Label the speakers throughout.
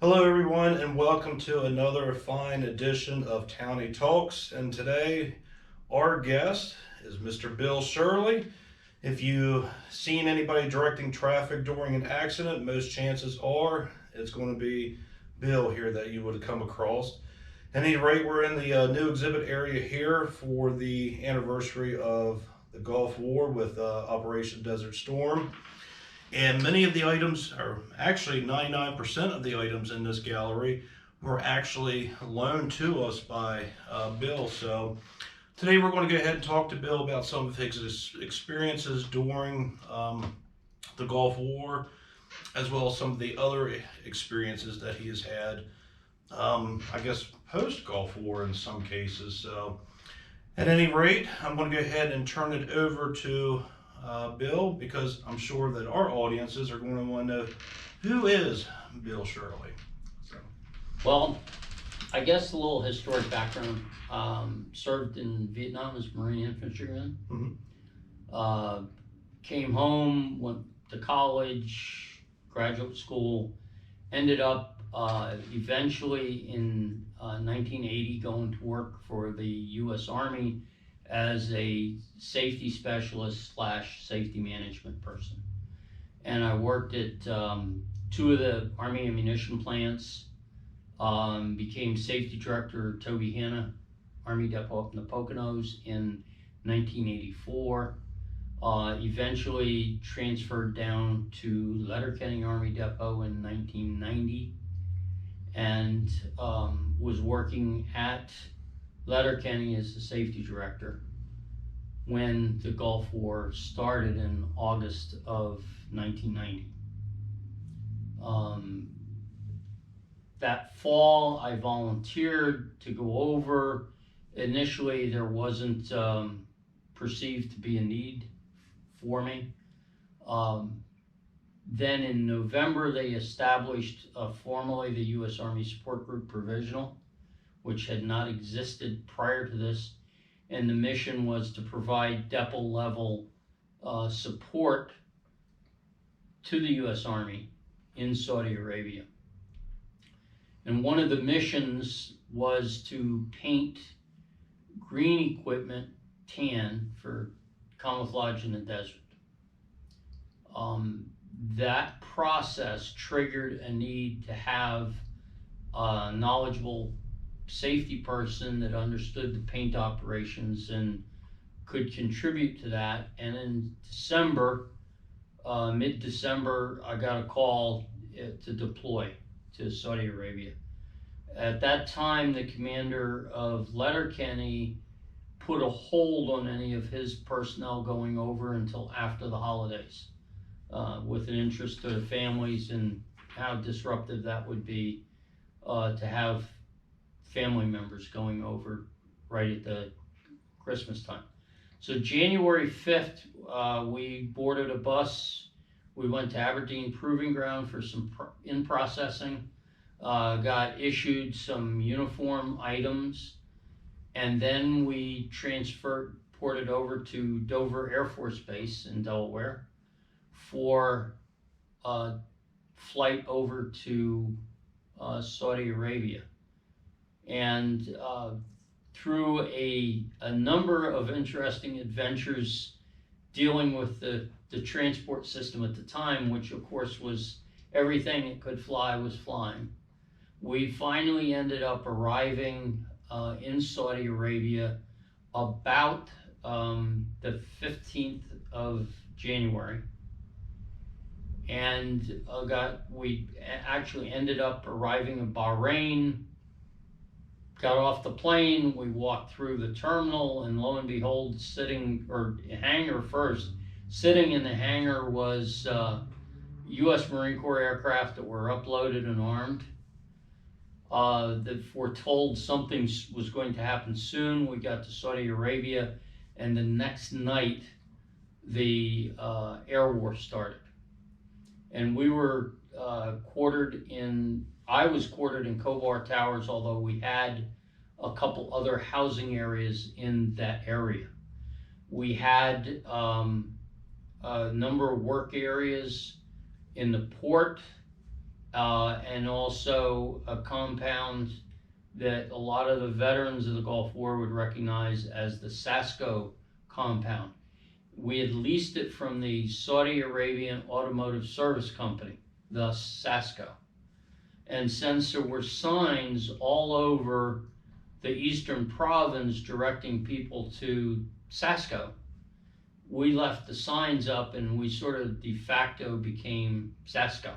Speaker 1: Hello, everyone, and welcome to another fine edition of Townie Talks. And today, our guest is Mr. Bill Shirley. If you've seen anybody directing traffic during an accident, most chances are it's going to be Bill here that you would have come across. At any rate, we're in the new exhibit area here for the anniversary of the Gulf War with Operation Desert Storm. And many of the items, or actually 99% of the items in this gallery, were actually loaned to us by Bill. So today we're going to go ahead and talk to Bill about some of his experiences during the Gulf War, as well as some of the other experiences that he has had, I guess, post-Gulf War in some cases. So at any rate, I'm going to go ahead and turn it over to Bill, because I'm sure that our audiences are going to want to know, who is Bill Shirley? So.
Speaker 2: Well, I guess a little historic background. Served in Vietnam as Marine infantryman.
Speaker 1: Mm-hmm.
Speaker 2: Came home, went to college, graduate school, ended up eventually in 1980 going to work for the U.S. Army as a safety specialist / safety management person. And I worked at two of the Army ammunition plants, became safety director at Toby Hanna Army Depot up in the Poconos in 1984. Eventually transferred down to Letterkenny Army Depot in 1990, and was working at Letterkenny as the safety director when the Gulf War started in August of 1990. That fall, I volunteered to go over. Initially, there wasn't perceived to be a need for me. Then in November, they established formally the U.S. Army Support Group Provisional, which had not existed prior to this, and the mission was to provide depot level support to the U.S. Army in Saudi Arabia. And one of the missions was to paint green equipment tan for camouflage in the desert. That process triggered a need to have a knowledgeable safety person that understood the paint operations and could contribute to that. And in December, mid-December, I got a call to deploy to Saudi Arabia. At that time, the commander of Letterkenny put a hold on any of his personnel going over until after the holidays, with an interest to the families and how disruptive that would be to have family members going over right at the Christmas time. So January 5th, we boarded a bus. We went to Aberdeen Proving Ground for some in-processing, got issued some uniform items, and then we ported over to Dover Air Force Base in Delaware for a flight over to Saudi Arabia. And through a number of interesting adventures dealing with the transport system at the time, which of course was everything that could fly was flying, we finally ended up arriving in Saudi Arabia about the 15th of January. And we actually ended up arriving in Bahrain, got off the plane, we walked through the terminal, and lo and behold, sitting in the hangar was U.S. Marine Corps aircraft that were uploaded and armed. That foretold something was going to happen soon. We got to Saudi Arabia, and the next night, the air war started. And we were I was quartered in Kuwait Towers, although we had a couple other housing areas in that area. We had a number of work areas in the port, and also a compound that a lot of the veterans of the Gulf War would recognize as the Sasco compound. We had leased it from the Saudi Arabian Automotive Service Company, thus Sasco. And since there were signs all over the eastern province directing people to Sasco, we left the signs up and we sort of de facto became Sasco.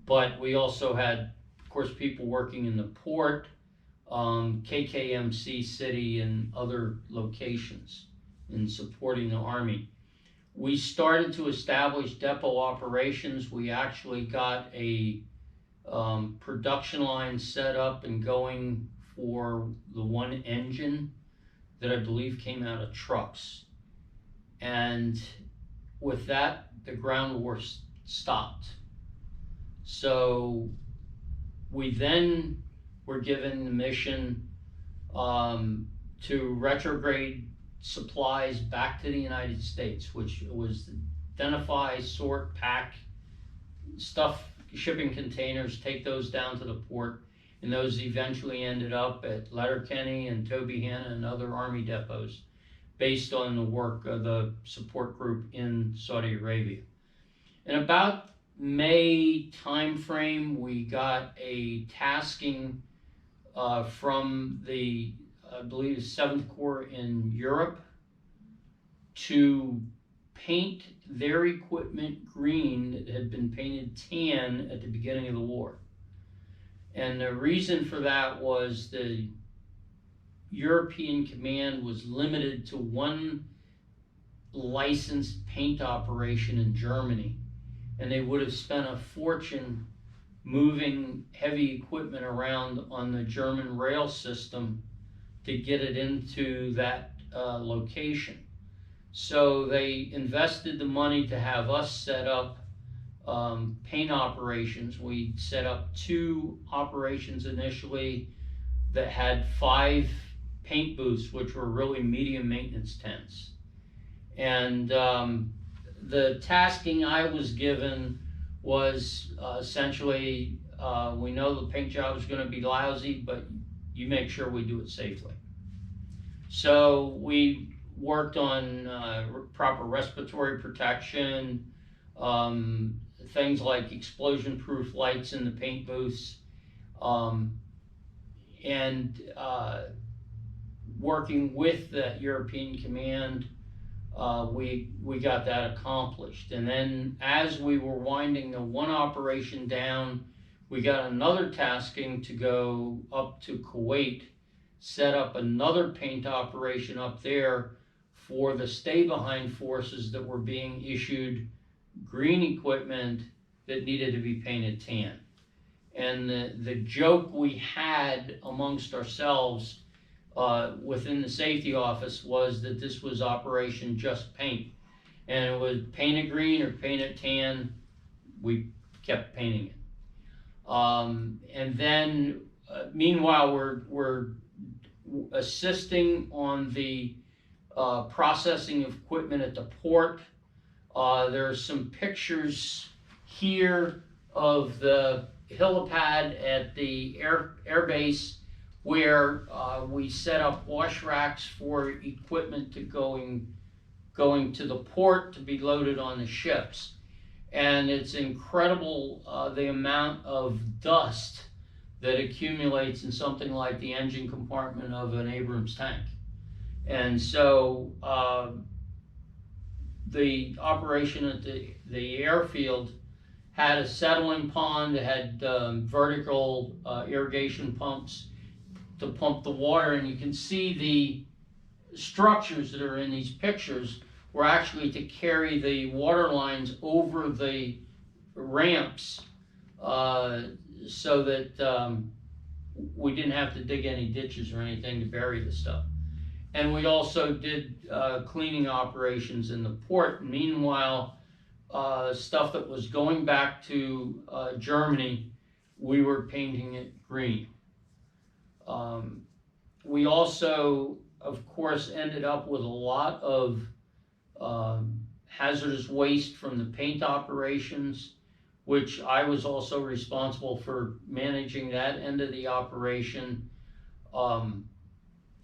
Speaker 2: But we also had, of course, people working in the port, KKMC City and other locations in supporting the Army. We started to establish depot operations. We actually got a production line set up and going for the one engine that I believe came out of trucks. And with that, the ground war stopped. So we then were given the mission to retrograde supplies back to the United States, which was identify, sort, pack, stuff, shipping containers, take those down to the port, and those eventually ended up at Letterkenny and Tobyhanna and other Army depots based on the work of the support group in Saudi Arabia. In about May timeframe, we got a tasking from the, I believe, 7th Corps in Europe to paint their equipment green that had been painted tan at the beginning of the war. And the reason for that was the European command was limited to one licensed paint operation in Germany, and they would have spent a fortune moving heavy equipment around on the German rail system to get it into that location. So they invested the money to have us set up paint operations. We set up 2 operations initially that had 5 paint booths, which were really medium maintenance tents. And the tasking I was given was essentially, we know the paint job is going to be lousy, but you make sure we do it safely. So we worked on proper respiratory protection, things like explosion-proof lights in the paint booths, and working with the European command, we got that accomplished. And then as we were winding the one operation down, we got another tasking to go up to Kuwait, set up another paint operation up there for the stay-behind forces that were being issued green equipment that needed to be painted tan. And the joke we had amongst ourselves within the safety office was that this was Operation Just Paint. And it was paint it green or paint it tan, we kept painting it. And then, meanwhile, we're assisting on the processing of equipment at the port. There are some pictures here of the helipad at the air base where we set up wash racks for equipment to going to the port to be loaded on the ships. And it's incredible the amount of dust that accumulates in something like the engine compartment of an Abrams tank. And so the operation at the airfield had a settling pond that had vertical irrigation pumps to pump the water, and you can see the structures that are in these pictures were actually to carry the water lines over the ramps so that we didn't have to dig any ditches or anything to bury the stuff. And we also did cleaning operations in the port. Meanwhile, stuff that was going back to Germany, we were painting it green. We also, of course, ended up with a lot of hazardous waste from the paint operations. which I was also responsible for managing that end of the operation.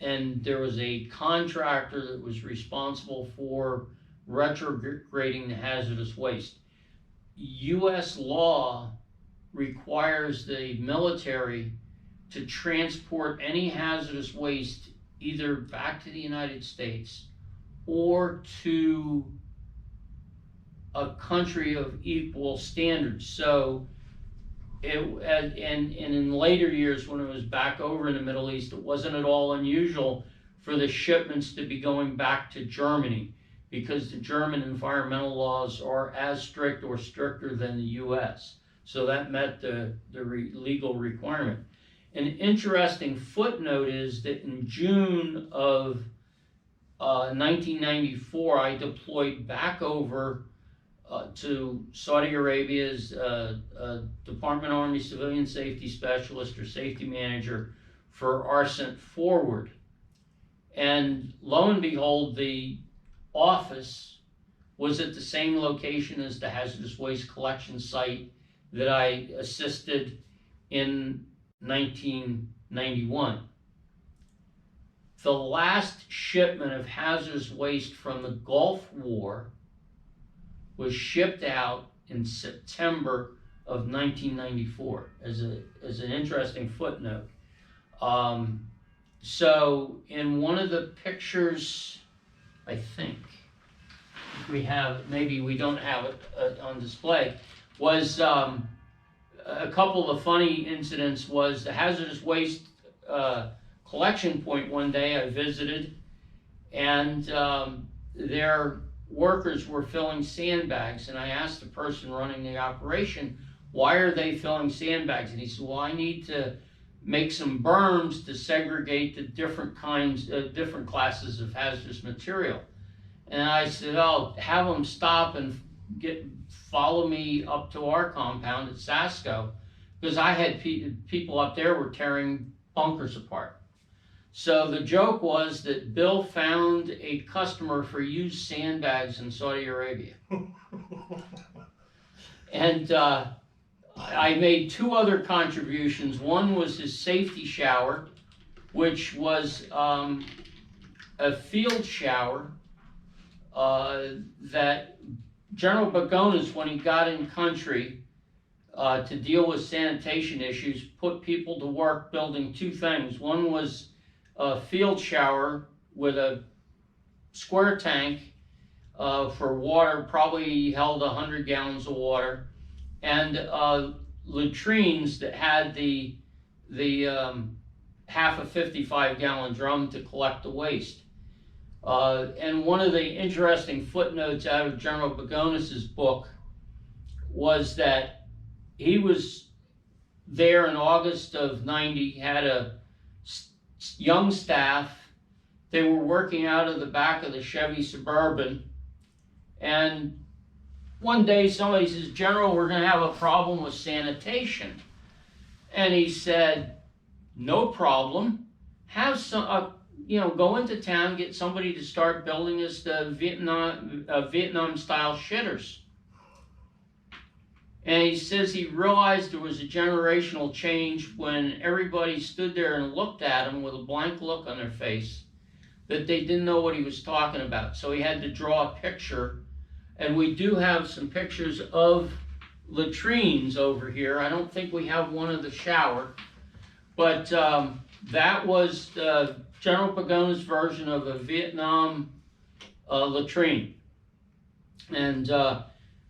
Speaker 2: And there was a contractor that was responsible for retrograding the hazardous waste. U.S. law requires the military to transport any hazardous waste either back to the United States or to a country of equal standards. So, and in later years when it was back over in the Middle East, it wasn't at all unusual for the shipments to be going back to Germany, because the German environmental laws are as strict or stricter than the U.S. So that met the legal requirement. An interesting footnote is that in June of 1994, I deployed back over to Saudi Arabia's Department of Army Civilian Safety Specialist or Safety Manager for ARCENT Forward. And lo and behold, the office was at the same location as the hazardous waste collection site that I assisted in 1991. The last shipment of hazardous waste from the Gulf War was shipped out in September of 1994, as an interesting footnote. So in one of the pictures, I think we have, maybe we don't have it on display, was a couple of funny incidents. Was the hazardous waste collection point one day I visited, and their workers were filling sandbags, and I asked the person running the operation, why are they filling sandbags? And he said, well, I need to make some berms to segregate the different classes of hazardous material. And I said, oh, have them stop and follow me up to our compound at Sasco, because I had people up there were tearing bunkers apart. So the joke was that Bill found a customer for used sandbags in Saudi Arabia. And I made two other contributions. One was his safety shower, which was a field shower that General Bagonas, when he got in country to deal with sanitation issues, put people to work building two things. One was a field shower with a square tank for water, probably held 100 gallons of water, and latrines that had the half a 55-gallon drum to collect the waste. And one of the interesting footnotes out of General Bagonas's book was that he was there in August of '90, had a young staff. They were working out of the back of the Chevy Suburban, and one day somebody says, General, we're going to have a problem with sanitation. And he said, no problem. Have some, go into town, get somebody to start building us the Vietnam style shitters. And he says he realized there was a generational change when everybody stood there and looked at him with a blank look on their face, that they didn't know what he was talking about. So he had to draw a picture. And we do have some pictures of latrines over here. I don't think we have one of the shower, but that was General Pagona's version of a Vietnam latrine. And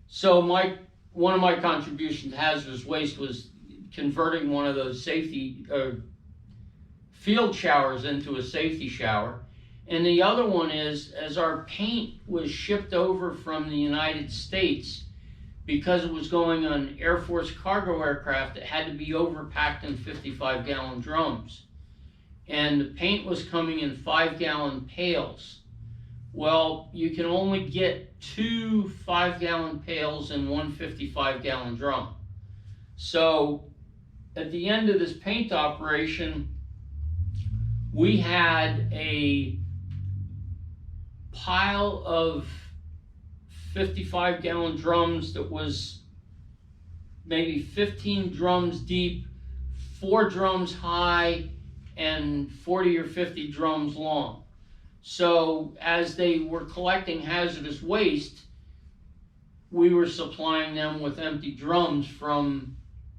Speaker 2: so one of my contributions to hazardous waste was converting one of those safety field showers into a safety shower. And the other one is, as our paint was shipped over from the United States, because it was going on Air Force cargo aircraft, it had to be overpacked in 55-gallon drums. And the paint was coming in 5-gallon pails. Well, you can only get 2 5-gallon pails in one 55-gallon drum. So at the end of this paint operation, we had a pile of 55-gallon drums that was maybe 15 drums deep, 4 drums high, and 40 or 50 drums long. So as they were collecting hazardous waste, we were supplying them with empty drums from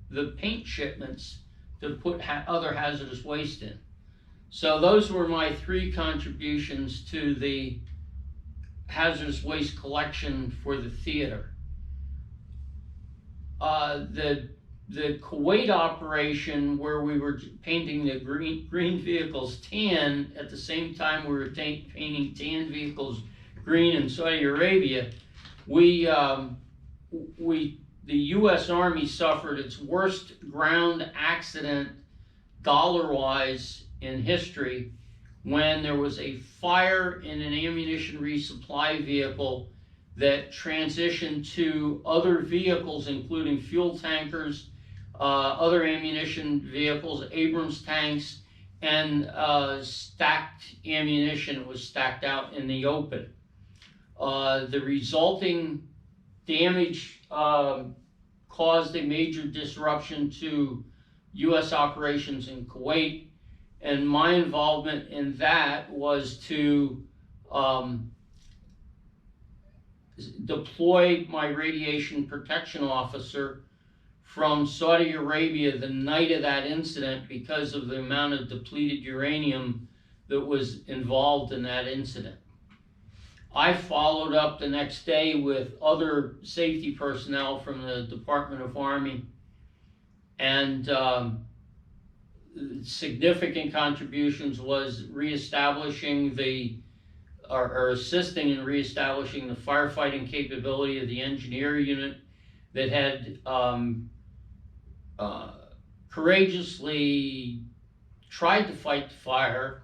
Speaker 2: the paint shipments to put other hazardous waste in. So those were my 3 contributions to the hazardous waste collection for the theater. The Kuwait operation, where we were painting the green vehicles tan, at the same time we were painting tan vehicles green in Saudi Arabia, the U.S. Army suffered its worst ground accident dollar-wise in history when there was a fire in an ammunition resupply vehicle that transitioned to other vehicles, including fuel tankers, other ammunition vehicles, Abrams tanks, and stacked ammunition. It was stacked out in the open. The resulting damage caused a major disruption to U.S. operations in Kuwait, and my involvement in that was to deploy my radiation protection officer from Saudi Arabia the night of that incident because of the amount of depleted uranium that was involved in that incident. I followed up the next day with other safety personnel from the Department of Army, and significant contributions was reestablishing or assisting in reestablishing the firefighting capability of the engineer unit that had courageously tried to fight the fire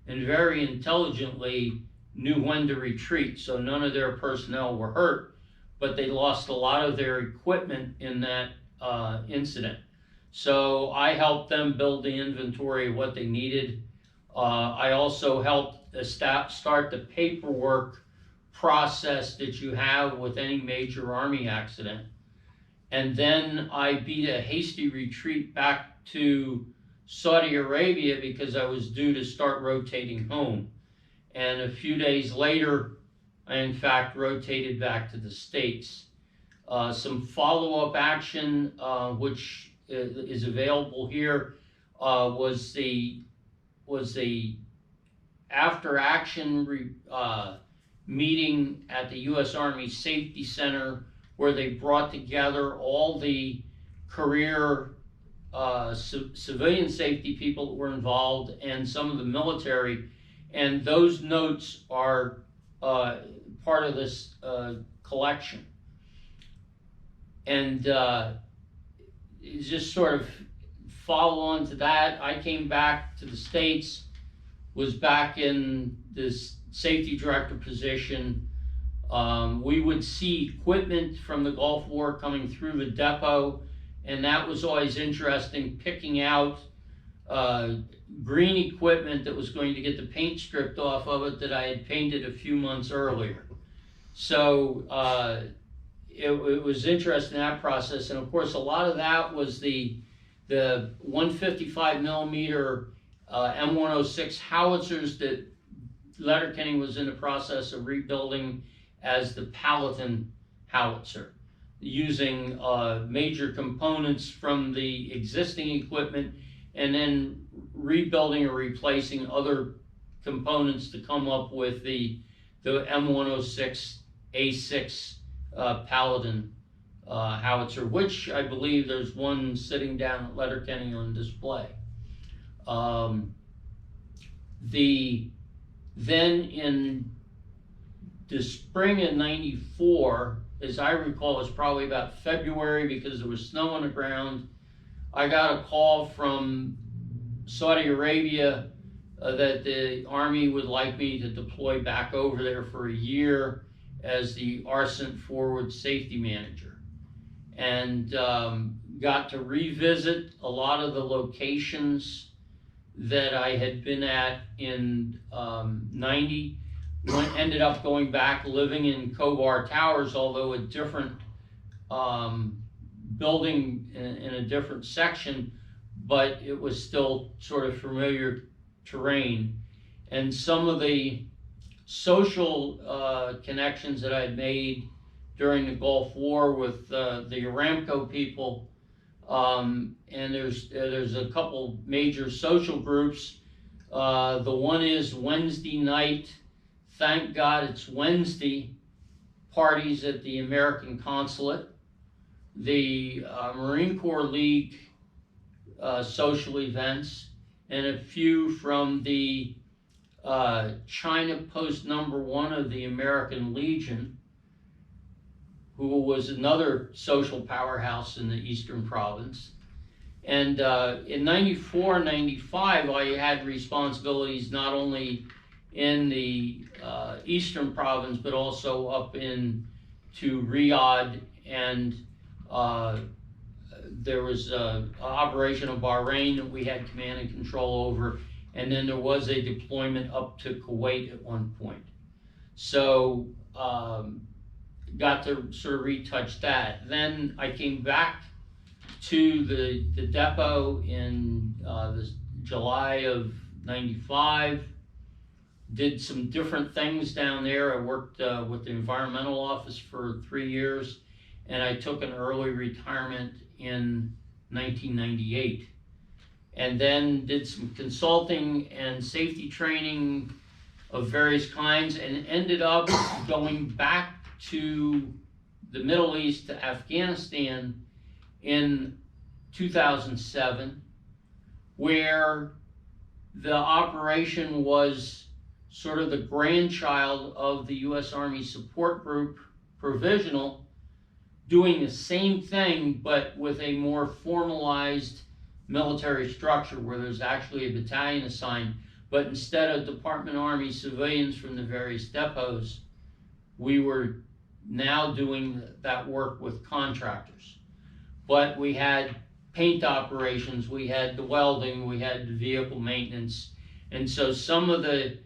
Speaker 2: and very intelligently knew when to retreat, so none of their personnel were hurt, but they lost a lot of their equipment in that incident. So I helped them build the inventory of what they needed. I also helped start the paperwork process that you have with any major Army accident. And then I beat a hasty retreat back to Saudi Arabia because I was due to start rotating home. And a few days later, I in fact rotated back to the States. Some follow-up action, which is available here, was the after-action meeting at the U.S. Army Safety Center, where they brought together all the career civilian safety people that were involved and some of the military, and those notes are part of this collection. And just sort of follow on to that, I came back to the States, was back in this safety director position. We would see equipment from the Gulf War coming through the depot, and that was always interesting, picking out green equipment that was going to get the paint stripped off of it that I had painted a few months earlier. So it was interesting, that process. And of course, a lot of that was the 155 millimeter M106 howitzers that Letterkenny was in the process of rebuilding as the Paladin howitzer, using major components from the existing equipment and then rebuilding or replacing other components to come up with the M106 A6 Paladin howitzer, which I believe there's one sitting down at Letterkenny on display. Then in the spring of '94, as I recall, it's probably about February because there was snow on the ground, I got a call from Saudi Arabia that the Army would like me to deploy back over there for a year as the Arcent Forward Safety Manager, and got to revisit a lot of the locations that I had been at in '90. Ended up going back living in Kuwait Towers, although a different building in a different section, but it was still sort of familiar terrain. And some of the social connections that I'd made during the Gulf War with the Aramco people, and there's a couple major social groups. The one is Wednesday night, thank God it's Wednesday, parties at the American consulate. The Marine Corps League social events, and a few from the China Post '1 of the American Legion, who was another social powerhouse in the Eastern Province. And in '94, '95, I had responsibilities not only in the Eastern Province, but also up into Riyadh, and there was an operation in Bahrain that we had command and control over, and then there was a deployment up to Kuwait at one point. So got to sort of retouch that. Then I came back to the depot in the July of '95, did some different things down there. I worked with the environmental office for 3 years, and I took an early retirement in 1998. And then did some consulting and safety training of various kinds, and ended up going back to the Middle East, to Afghanistan, in 2007, where the operation was sort of the grandchild of the U.S. Army Support Group Provisional, doing the same thing but with a more formalized military structure where there's actually a battalion assigned. But instead of Department of Army civilians from the various depots, we were now doing that work with contractors. But we had paint operations, we had the welding, we had the vehicle maintenance, and so some of the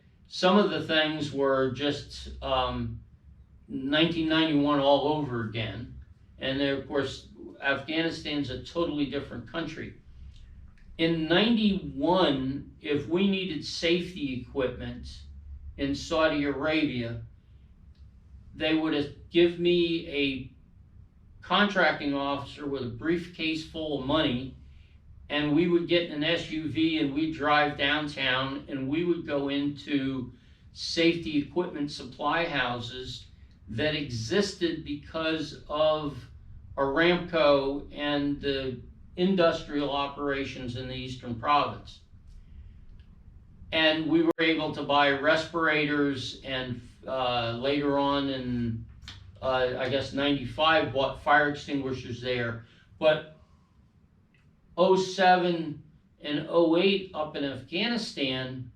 Speaker 2: things were just 1991 all over again. And then, of course, Afghanistan's a totally different country. In '91, if we needed safety equipment in Saudi Arabia, they would give me a contracting officer with a briefcase full of money, and we would get in an SUV and we'd drive downtown, and we would go into safety equipment supply houses that existed because of Aramco and the industrial operations in the Eastern Province. And we were able to buy respirators, and later on in I guess '95, bought fire extinguishers there. But '07 and '08 up in Afghanistan,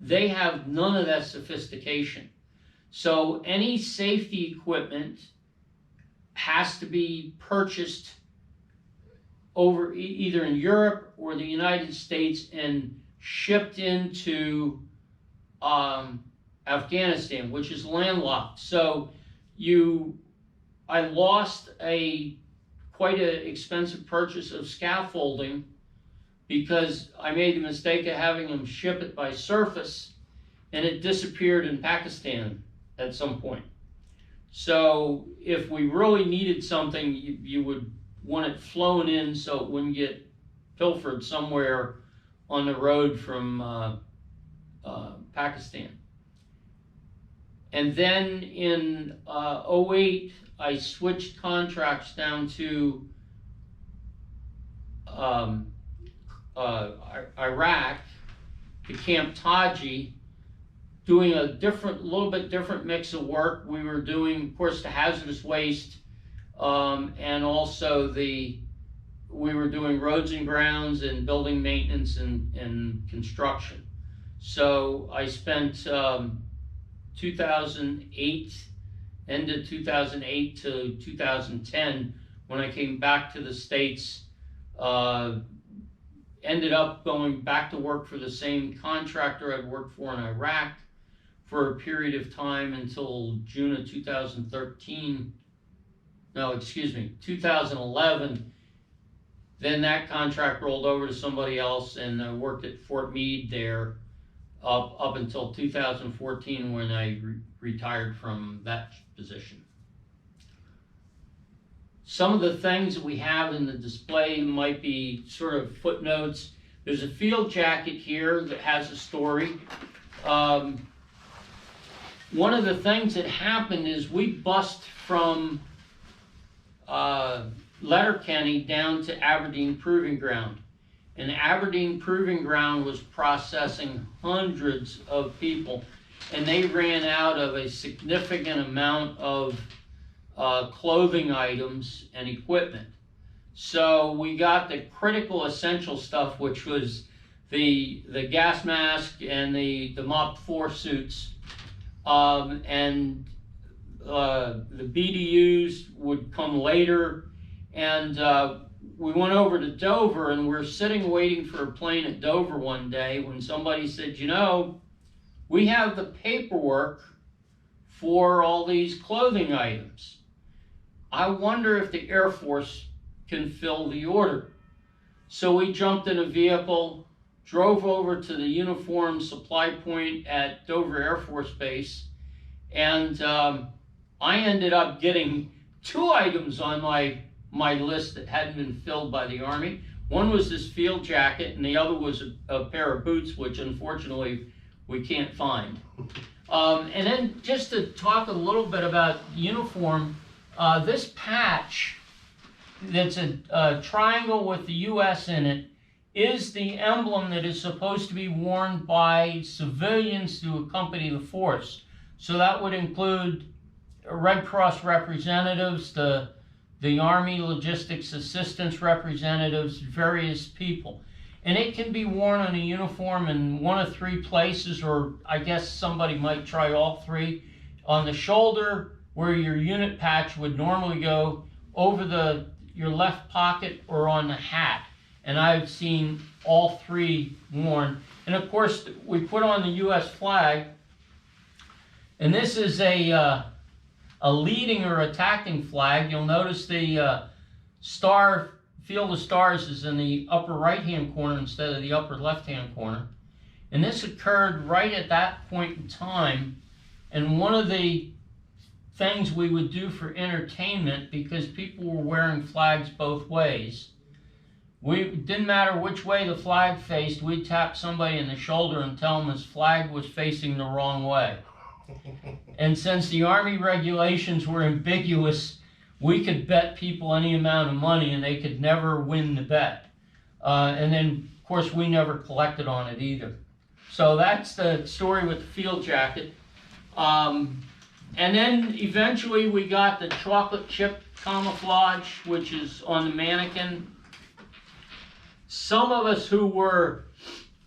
Speaker 2: they have none of that sophistication. So any safety equipment has to be purchased over either in Europe or the United States and shipped into Afghanistan, which is landlocked. So I lost quite an expensive purchase of scaffolding because I made the mistake of having them ship it by surface, and it disappeared in Pakistan at some point. So if we really needed something, you would want it flown in so it wouldn't get pilfered somewhere on the road from Pakistan. And then in '08, I switched contracts down to Iraq, to Camp Taji, doing a little bit different mix of work. We were doing, of course, the hazardous waste, and also we were doing roads and grounds and building maintenance and construction. So I spent 2008, end of 2008 to 2010, when I came back to the States, ended up going back to work for the same contractor I'd worked for in Iraq for a period of time until June of 2013, no, excuse me, 2011. Then that contract rolled over to somebody else, and I worked at Fort Meade there up until 2014 when I retired from that position. Some of the things that we have in the display might be sort of footnotes. There's a field jacket here that has a story. One of the things that happened is we bussed from Letterkenny down to Aberdeen Proving Ground. And Aberdeen Proving Ground was processing hundreds of people, and they ran out of a significant amount of clothing items and equipment. So we got the critical essential stuff, which was the gas mask and the MOP 4 suits, and the BDUs would come later. And we went over to Dover, and we're sitting waiting for a plane at Dover one day when somebody said, you know, we have the paperwork for all these clothing items. I wonder if the Air Force can fill the order. So we jumped in a vehicle, drove over to the uniform supply point at Dover Air Force Base, and I ended up getting 2 items on my list that hadn't been filled by the Army. One was this field jacket, and the other was a pair of boots, which unfortunately we can't find. And then just to talk a little bit about uniform, this patch that's a triangle with the U.S. in it is the emblem that is supposed to be worn by civilians to accompany the force. So that would include Red Cross representatives, the Army Logistics Assistance representatives, various people. And it can be worn on a uniform in one of 3 places, or I guess somebody might try all 3. On the shoulder, where your unit patch would normally go, over your left pocket, or on the hat. And I've seen all 3 worn. And of course, we put on the U.S. flag, and this is a leading or attacking flag. You'll notice the star, field of stars is in the upper right-hand corner instead of the upper left-hand corner. And this occurred right at that point in time. And one of the things we would do for entertainment, because people were wearing flags both ways, it didn't matter which way the flag faced, we'd tap somebody in the shoulder and tell them his flag was facing the wrong way. And since the Army regulations were ambiguous, we could bet people any amount of money and they could never win the bet. And then, of course, we never collected on it either. So that's the story with the field jacket. And then eventually we got the chocolate chip camouflage, which is on the mannequin. Some of us who were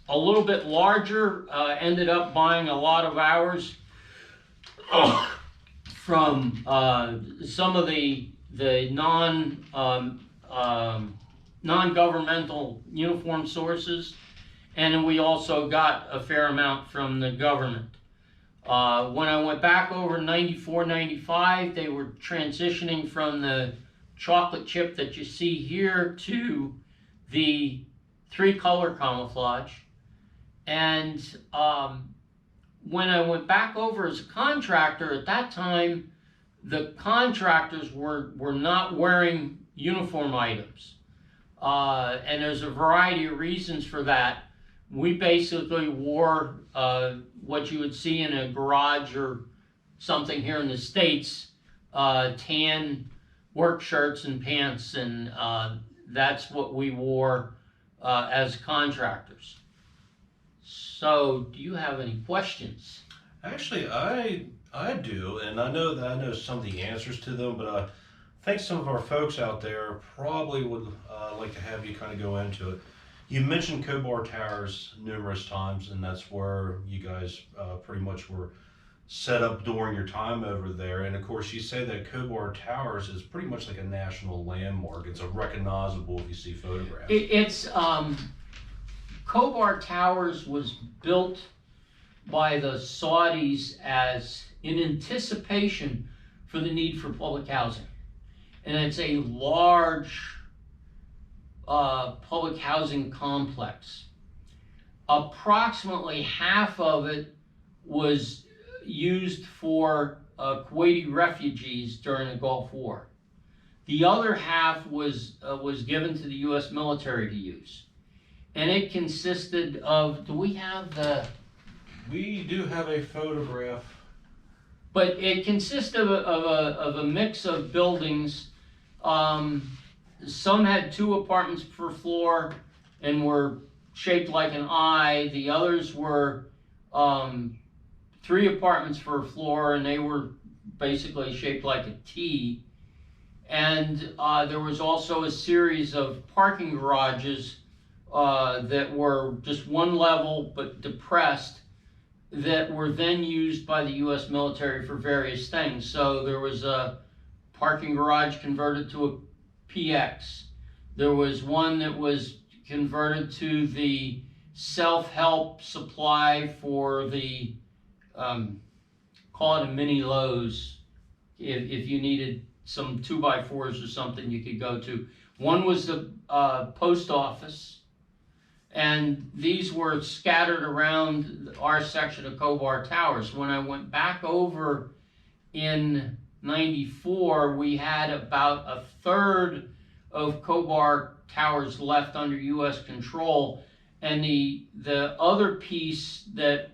Speaker 2: a little bit larger ended up buying a lot of ours from some of the non-governmental uniform sources, and then we also got a fair amount from the government. When I went back over 94, 95, they were transitioning from the chocolate chip that you see here to the 3-color camouflage. And when I went back over as a contractor, at that time, the contractors were not wearing uniform items. And there's a variety of reasons for that. We basically wore what you would see in a garage or something here in the States, tan work shirts and pants, and that's what we wore as contractors. So, do you have any questions?
Speaker 1: Actually, I do, and I know some of the answers to them, but I think some of our folks out there probably would like to have you kind of go into it. You mentioned Kuwait Towers numerous times, and that's where you guys pretty much were set up during your time over there. And of course, you say that Kuwait Towers is pretty much like a national landmark. It's a recognizable if you see photographs.
Speaker 2: Kuwait Towers was built by the Saudis as in anticipation for the need for public housing. and it's a large public housing complex. Approximately half of it was used for Kuwaiti refugees during the Gulf War. The other half was given to the U.S. military to use. And it consisted of, do we have the...
Speaker 1: We do have a photograph.
Speaker 2: But it consisted of a mix of buildings. Some had 2 apartments per floor and were shaped like an I. The others were 3 apartments per floor, and they were basically shaped like a T. And there was also a series of parking garages that were just one level but depressed, that were then used by the U.S. military for various things. So there was a parking garage converted to a PX. There was one that was converted to the self-help supply for the, call it a mini Lowe's, if you needed some 2x4s or something you could go to. One was the post office, and these were scattered around our section of Kuwait Towers. When I went back over in '94, we had about a third of Kuwait Towers left under U.S. control, and the other piece that,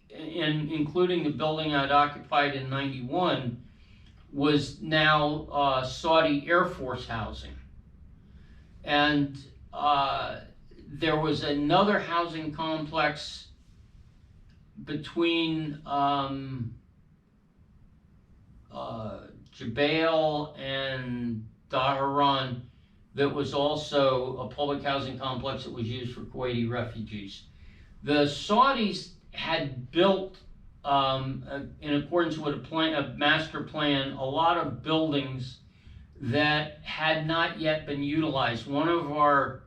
Speaker 2: including the building I'd occupied in '91, was now Saudi Air Force housing. And there was another housing complex between Jubail and Dahran that was also a public housing complex that was used for Kuwaiti refugees. The Saudis had built, in accordance with a master plan, a lot of buildings that had not yet been utilized. One of our,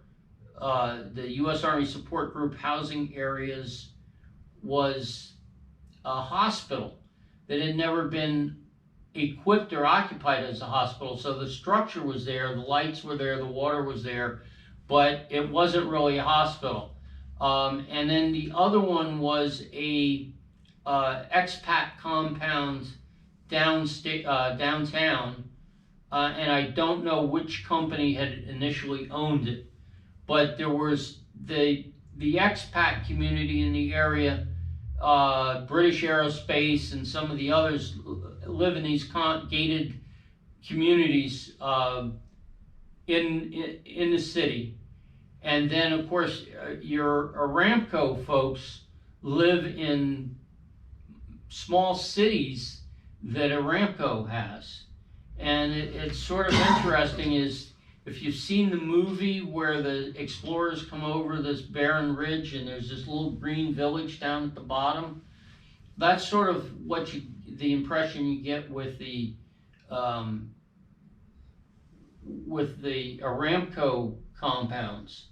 Speaker 2: the U.S. Army Support Group housing areas was a hospital that had never been equipped or occupied as a hospital. So the structure was there, the lights were there, the water was there, but it wasn't really a hospital. And then the other one was a expat compound downtown, and I don't know which company had initially owned it, but there was the expat community in the area, British Aerospace and some of the others live in these gated communities in the city. And then, of course, your Aramco folks live in small cities that Aramco has. And it's sort of interesting is, if you've seen the movie where the explorers come over this barren ridge and there's this little green village down at the bottom, that's sort of what the impression you get with the Aramco compounds.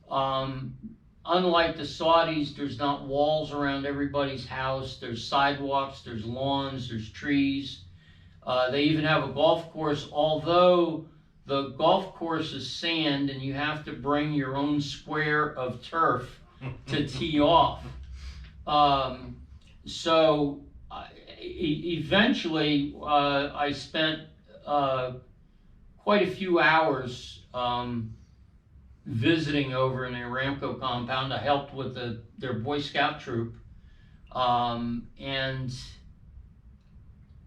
Speaker 2: Unlike the Saudis, there's not walls around everybody's house. There's sidewalks, there's lawns, there's trees. They even have a golf course, although the golf course is sand and you have to bring your own square of turf to tee off. So eventually I spent quite a few hours visiting over in the Aramco compound. I helped with their Boy Scout troop, and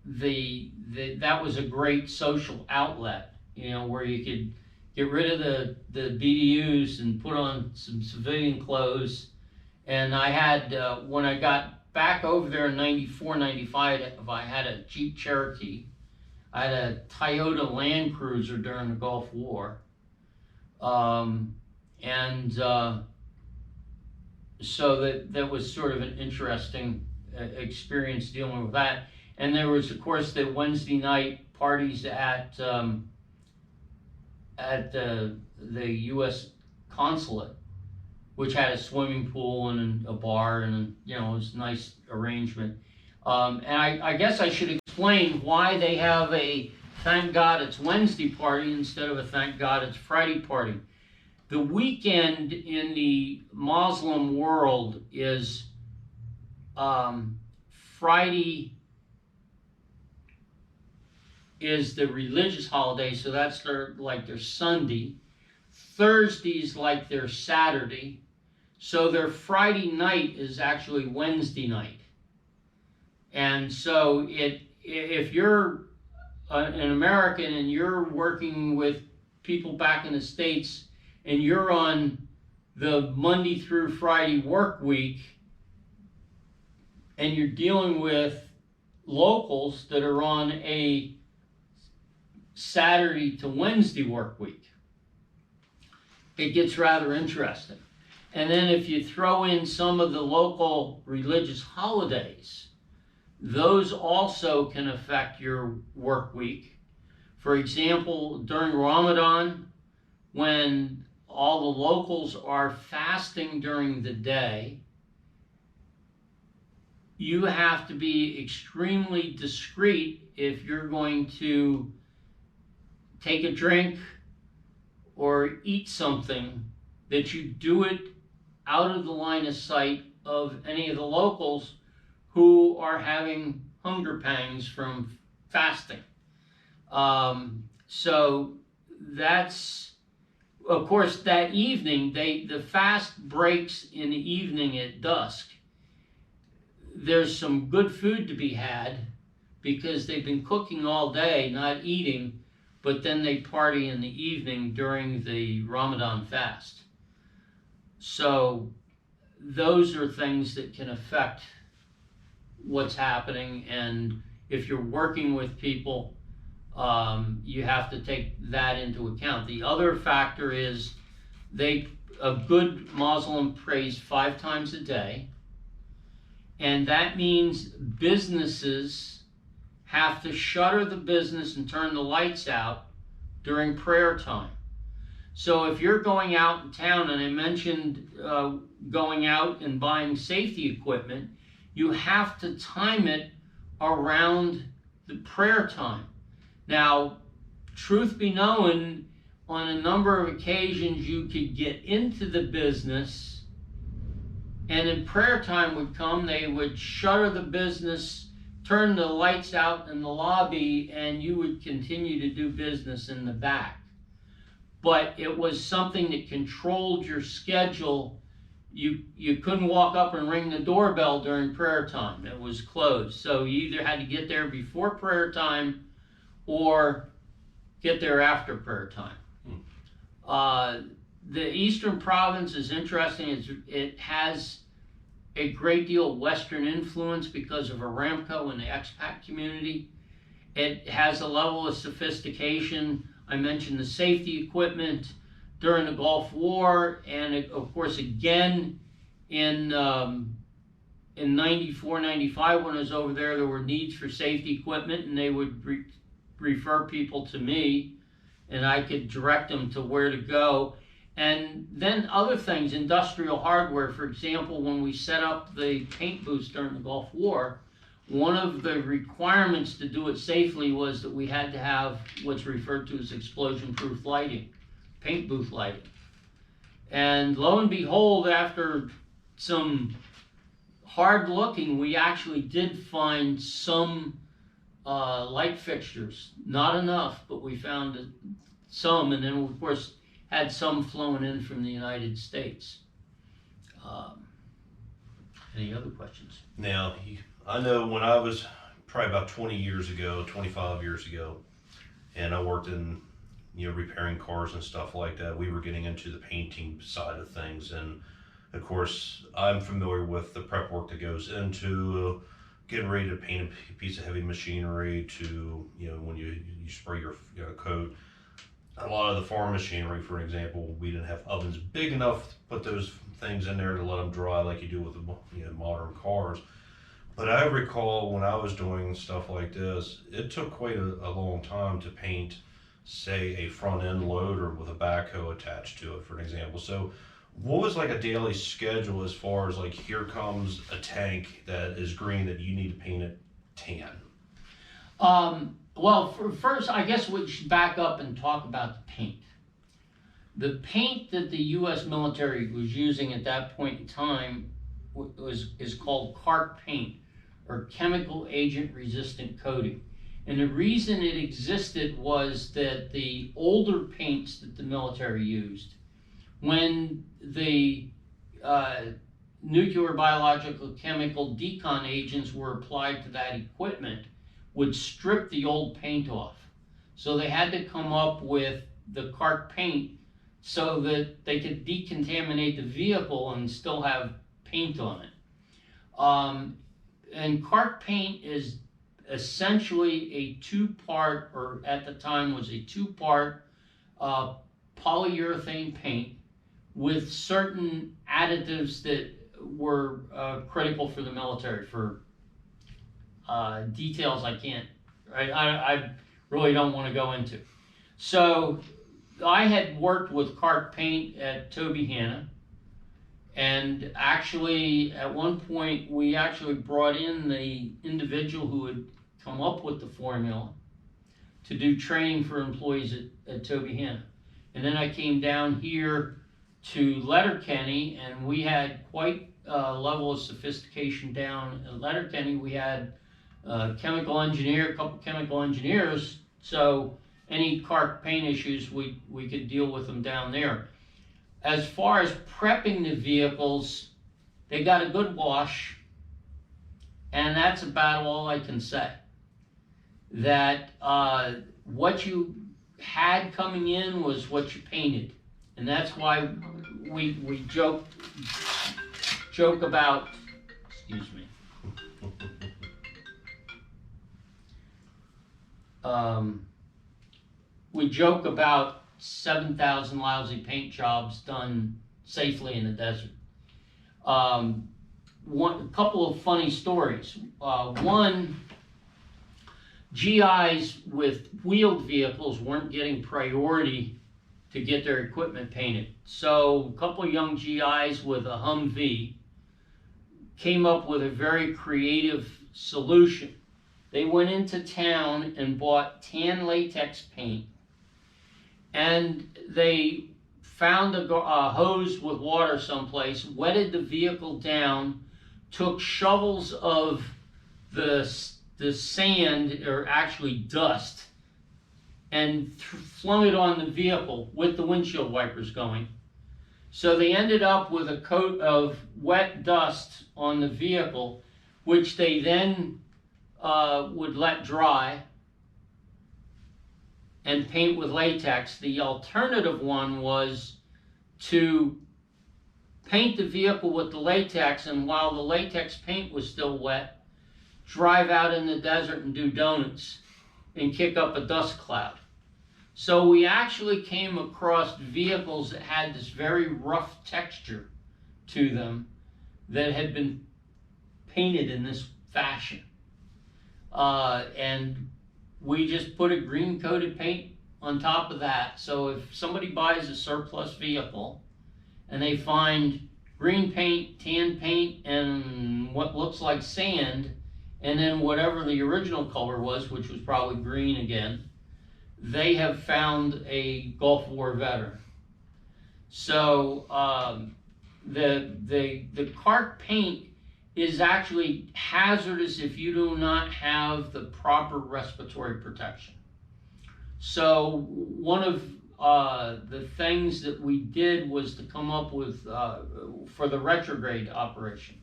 Speaker 2: that was a great social outlet, you know, where you could get rid of the BDUs and put on some civilian clothes. And I had, when I got back over there in '94, '95, I had a Jeep Cherokee. I had a Toyota Land Cruiser during the Gulf War. So that was sort of an interesting experience dealing with that. And there was, of course, the Wednesday night parties at the U.S. consulate, which had a swimming pool and a bar, and you know, it was a nice arrangement. And I guess I should explain why they have a thank God it's Wednesday party instead of a thank God it's Friday party. The weekend in the Muslim world is Friday is the religious holiday, so that's their Sunday. Thursday's like their Saturday, so their Friday night is actually Wednesday night. And so if you're an American and you're working with people back in the States and you're on the Monday through Friday work week and you're dealing with locals that are on a Saturday to Wednesday work week, it gets rather interesting. And then if you throw in some of the local religious holidays, those also can affect your work week. For example, during Ramadan, when all the locals are fasting during the day, you have to be extremely discreet if you're going to take a drink or eat something, that you do it out of the line of sight of any of the locals who are having hunger pangs from fasting. So that's, of course, that evening, the fast breaks in the evening at dusk. There's some good food to be had because they've been cooking all day, not eating, but then they party in the evening during the Ramadan fast. So those are things that can affect what's happening, and if you're working with people, you have to take that into account. The other factor is a good Muslim prays 5 times a day, and that means businesses have to shutter the business and turn the lights out during prayer time. So if you're going out in town, and I mentioned going out and buying safety equipment, you have to time it around the prayer time. Now, truth be known, on a number of occasions you could get into the business, and in prayer time would come, they would shutter the business, turn the lights out in the lobby, and you would continue to do business in the back. But it was something that controlled your schedule. You couldn't walk up and ring the doorbell during prayer time. It was closed. So you either had to get there before prayer time or get there after prayer time. The Eastern Province is interesting. It has a great deal of Western influence because of Aramco and the expat community. It has a level of sophistication. I mentioned the safety equipment during the Gulf War, and of course again in 94, 95 when I was over there were needs for safety equipment, and they would refer people to me, and I could direct them to where to go. And then other things, industrial hardware. For example, when we set up the paint booths during the Gulf War, one of the requirements to do it safely was that we had to have what's referred to as explosion-proof lighting, paint booth lighting. And lo and behold, after some hard looking, we actually did find some light fixtures. Not enough, but we found some, and then of course had some flowing in from the United States. Any other questions?
Speaker 1: Now, I know when I was probably about 20 years ago, 25 years ago, and I worked in, repairing cars and stuff like that, we were getting into the painting side of things. And of course, I'm familiar with the prep work that goes into getting ready to paint a piece of heavy machinery to, when you spray your coat. A lot of the farm machinery, for example, we didn't have ovens big enough to put those things in there to let them dry like you do with the modern cars. But I recall when I was doing stuff like this, it took quite a long time to paint, say, a front end loader with a backhoe attached to it, for an example. So what was like a daily schedule as far as like, here comes a tank that is green that you need to paint it tan?
Speaker 2: Well, first, I guess we should back up and talk about the paint. The paint that the U.S. military was using at that point in time is called Carp Paint, or chemical agent resistant coating. And the reason it existed was that the older paints that the military used, when the nuclear, biological, chemical decon agents were applied to that equipment, would strip the old paint off. So they had to come up with the Carp Paint so that they could decontaminate the vehicle and still have paint on it. And Carp Paint is essentially a two-part, or at the time was a two-part polyurethane paint with certain additives that were critical for the military, for details I really don't want to go into. So I had worked with Carp Paint at Toby Hanna, and actually at one point we actually brought in the individual who had come up with the formula to do training for employees at Toby Hanna. And then I came down here to Letterkenny, and we had quite a level of sophistication down at Letterkenny. We had a couple chemical engineers, so any Carp Paint issues, we could deal with them down there. As far as prepping the vehicles, they got a good wash, and that's about all I can say. That what you had coming in was what you painted, and that's why we joke about, excuse me, we joke about 7,000 lousy paint jobs done safely in the desert. A couple of funny stories. One, GIs with wheeled vehicles weren't getting priority to get their equipment painted. So a couple of young GIs with a Humvee came up with a very creative solution. They went into town and bought tan latex paint, and they found a hose with water someplace, wetted the vehicle down, took shovels of the sand, or actually dust, and flung it on the vehicle with the windshield wipers going. So they ended up with a coat of wet dust on the vehicle, which they then would let dry and paint with latex. The alternative one was to paint the vehicle with the latex, and while the latex paint was still wet, drive out in the desert and do donuts and kick up a dust cloud. So we actually came across vehicles that had this very rough texture to them that had been painted in this fashion. And we just put a green coated paint on top of that. So if somebody buys a surplus vehicle and they find green paint, tan paint, and what looks like sand, and then whatever the original color was, which was probably green again, they have found a Gulf War veteran. So the Carp Paint is actually hazardous if you do not have the proper respiratory protection. So one of the things that we did was to come up with, for the retrograde operation,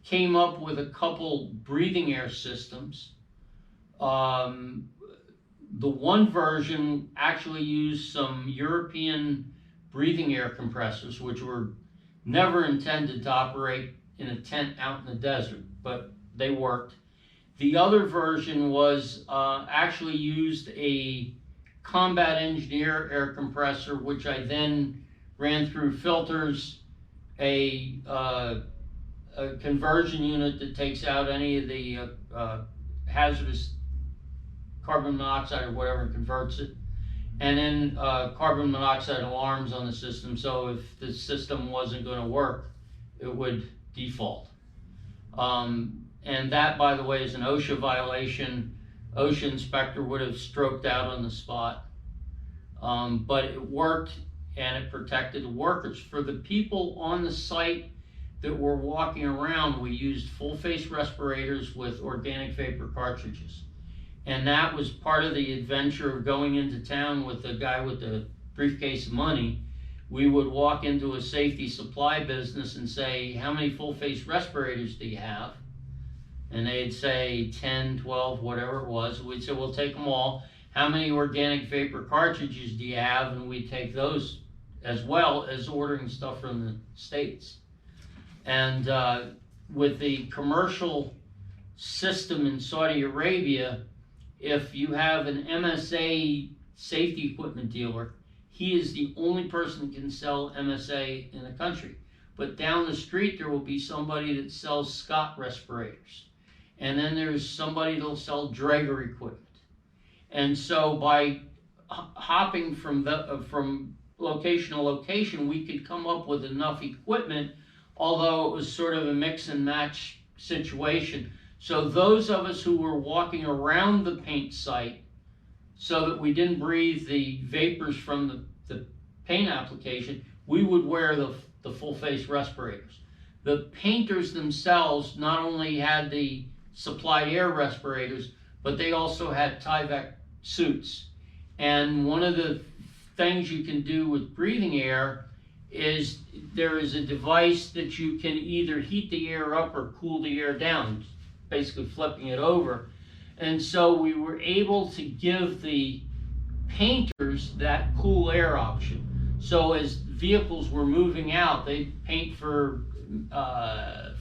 Speaker 2: came up with a couple breathing air systems. The one version actually used some European breathing air compressors, which were never intended to operate in a tent out in the desert, but they worked. The other version was actually used a combat engineer air compressor, which I then ran through filters, a conversion unit that takes out any of the hazardous carbon monoxide or whatever and converts it, and then carbon monoxide alarms on the system, so if the system wasn't going to work, it would default. And that, by the way, is an OSHA violation. OSHA inspector would have stroked out on the spot. But it worked, and it protected the workers. For the people on the site that were walking around, we used full face respirators with organic vapor cartridges. And that was part of the adventure of going into town with the guy with the briefcase of money. We would walk into a safety supply business and say, how many full face respirators do you have? And they'd say 10, 12, whatever it was. We'd say, we'll take them all. How many organic vapor cartridges do you have? And we'd take those, as well as ordering stuff from the States. And with the commercial system in Saudi Arabia, if you have an MSA safety equipment dealer, he is the only person that can sell MSA in the country. But down the street, there will be somebody that sells Scott respirators. And then there's somebody that'll sell Draeger equipment. And so by hopping from location to location, we could come up with enough equipment, although it was sort of a mix and match situation. So those of us who were walking around the paint site, so that we didn't breathe the vapors from the paint application, we would wear the full face respirators. The painters themselves not only had the supplied air respirators, but they also had Tyvek suits. And one of the things you can do with breathing air is there is a device that you can either heat the air up or cool the air down, basically flipping it over. And so we were able to give the painters that cool air option. So as vehicles were moving out, they'd paint for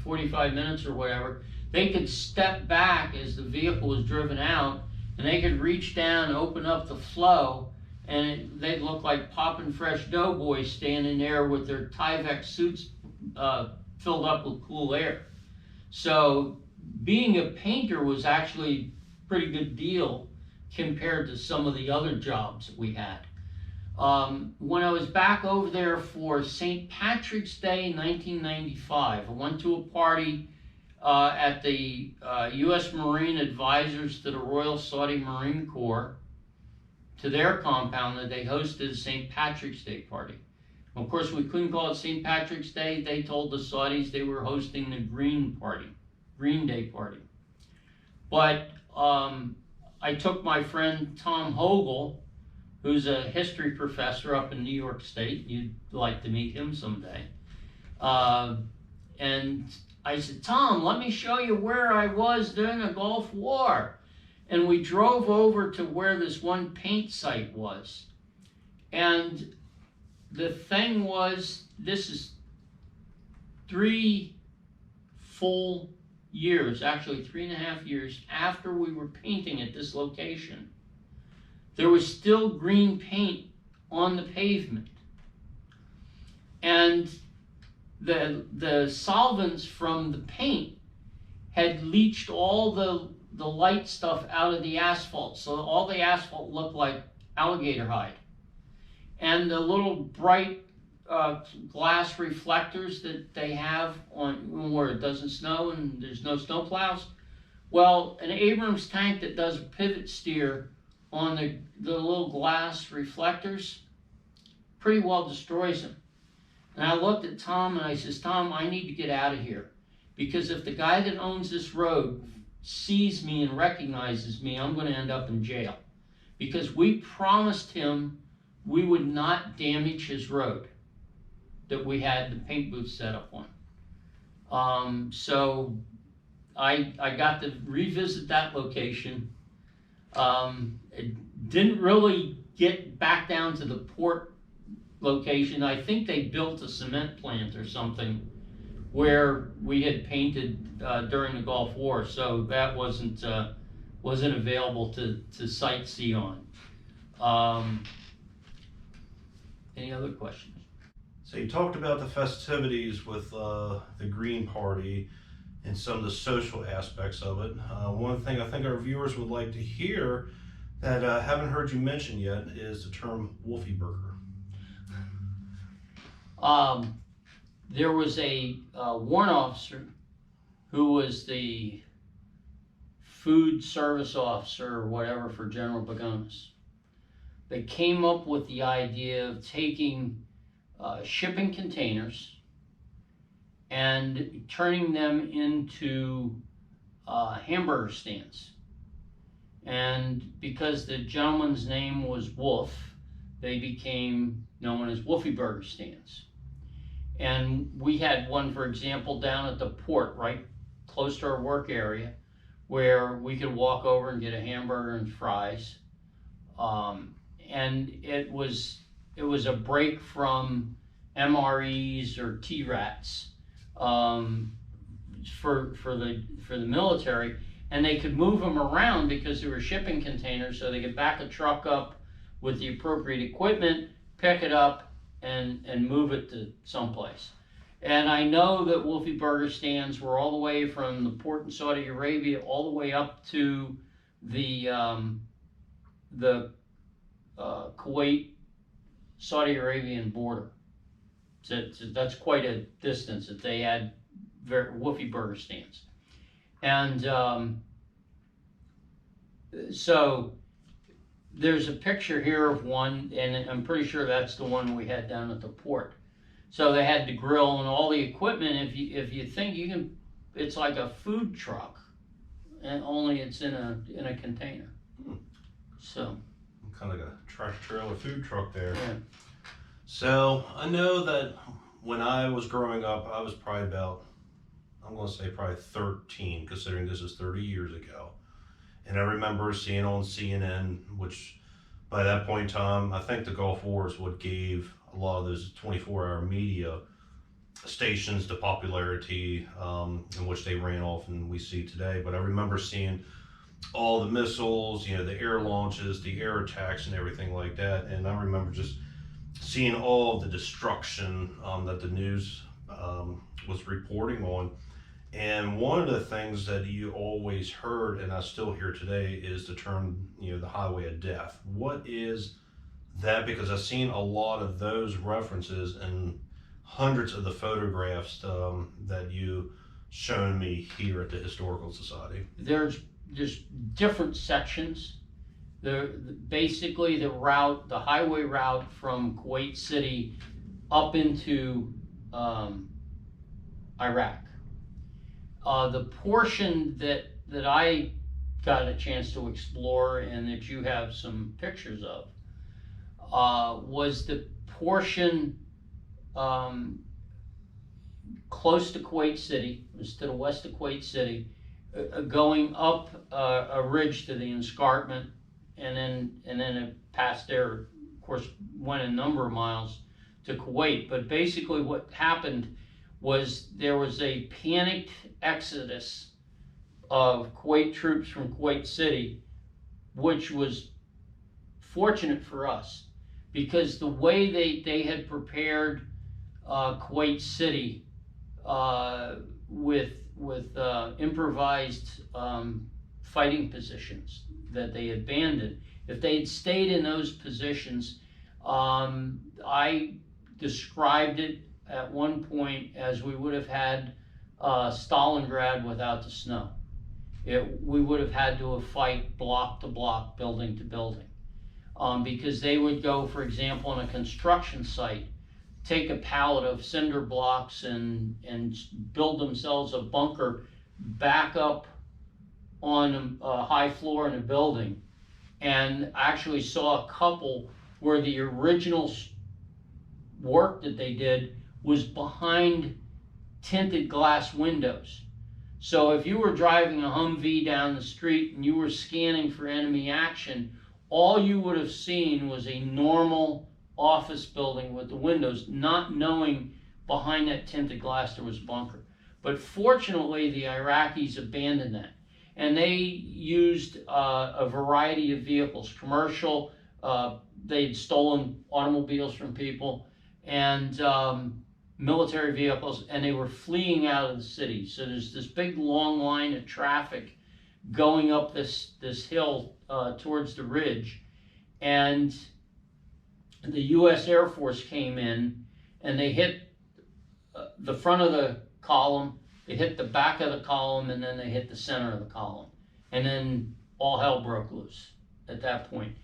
Speaker 2: 45 minutes or whatever. They could step back as the vehicle was driven out, and they could reach down and open up the flow, and they'd look like popping fresh doughboys standing there with their Tyvek suits filled up with cool air. So being a painter was actually a pretty good deal compared to some of the other jobs that we had. When I was back over there for St. Patrick's Day 1995, I went to a party at the U.S. Marine Advisors to the Royal Saudi Marine Corps, to their compound, that they hosted a St. Patrick's Day party. Of course, we couldn't call it St. Patrick's Day. They told the Saudis they were hosting the Green Day party. But I took my friend Tom Hogle, who's a history professor up in New York State. You'd like to meet him someday. And I said, Tom, let me show you where I was during the Gulf War. And we drove over to where this one paint site was. And the thing was, this is 3 full years, actually 3.5 years after we were painting at this location. There was still green paint on the pavement. And the solvents from the paint had leached all the light stuff out of the asphalt, so all the asphalt looked like alligator hide. And the little bright glass reflectors that they have on where it doesn't snow and there's no snow plows, well, an Abrams tank that does a pivot steer on the little glass reflectors pretty well destroys them. And I looked at Tom and I says, Tom, I need to get out of here, because if the guy that owns this road sees me and recognizes me, I'm going to end up in jail, because we promised him we would not damage his road that we had the paint booth set up on. So I got to revisit that location. It didn't really get back down to the port location. I think they built a cement plant or something where we had painted during the Gulf War, so that wasn't available to sightsee on. Any other questions?
Speaker 1: So you talked about the festivities with the Green Party and some of the social aspects of it. One thing I think our viewers would like to hear that I haven't heard you mention yet is the term Wolfie Burger.
Speaker 2: There was a warrant officer who was the food service officer or whatever for General Pagonis. They came up with the idea of taking shipping containers and turning them into hamburger stands. And because the gentleman's name was Wolf, they became known as Wolfie Burger stands. And we had one, for example, down at the port, right close to our work area, where we could walk over and get a hamburger and fries. And it was a break from MREs or T-RATs for the military, and they could move them around because they were shipping containers, so they could back a truck up with the appropriate equipment, pick it up, and move it to someplace. And I know that Wolfie Burger stands were all the way from the port in Saudi Arabia all the way up to the Kuwait Saudi Arabian border. So that's quite a distance that they had Wolfie Burger stands. And so there's a picture here of one, and I'm pretty sure that's the one we had down at the port. So they had the grill and all the equipment. If you think you can, it's like a food truck, and only it's in a container. So
Speaker 1: Kind of like a tractor trailer food truck there.
Speaker 2: yeah.
Speaker 1: So I know that when I was growing up, I was probably about, I'm going to say probably 13, considering this is 30 years ago. And I remember seeing on CNN, which by that point in time, I think the Gulf War is what gave a lot of those 24-hour media stations the popularity in which they ran off and we see today. But I remember seeing all the missiles, the air launches, the air attacks and everything like that. And I remember just seeing all of the destruction that the news was reporting on. And one of the things that you always heard, and I still hear today, is the term, the highway of death. What is that? Because I've seen a lot of those references in hundreds of the photographs that you shown me here at the Historical Society.
Speaker 2: There's different sections. Basically the highway route from Kuwait City up into Iraq. The portion that I got a chance to explore and that you have some pictures of was the portion close to Kuwait City, it was to the west of Kuwait City, going up a ridge to the escarpment, and then it passed there, of course, went a number of miles to Kuwait. But basically what happened was there was a panicked exodus of Kuwait troops from Kuwait City, which was fortunate for us because the way they had prepared Kuwait City with improvised fighting positions that they abandoned. If they had stayed in those positions, I described it at one point as we would have had Stalingrad without the snow. We would have had to fight block to block, building to building, because they would go, for example, on a construction site, take a pallet of cinder blocks and build themselves a bunker back up on a high floor in a building. And I actually saw a couple where the original work that they did was behind tinted glass windows. So if you were driving a Humvee down the street and you were scanning for enemy action, all you would have seen was a normal office building with the windows, not knowing behind that tinted glass there was a bunker. But fortunately, the Iraqis abandoned that, and they used a variety of vehicles, commercial, they'd stolen automobiles from people, and military vehicles, and they were fleeing out of the city. So there's this big long line of traffic going up this hill towards the ridge, and the U.S. Air Force came in and they hit the front of the column, they hit the back of the column, and then they hit the center of the column. and then all hell broke loose at that point.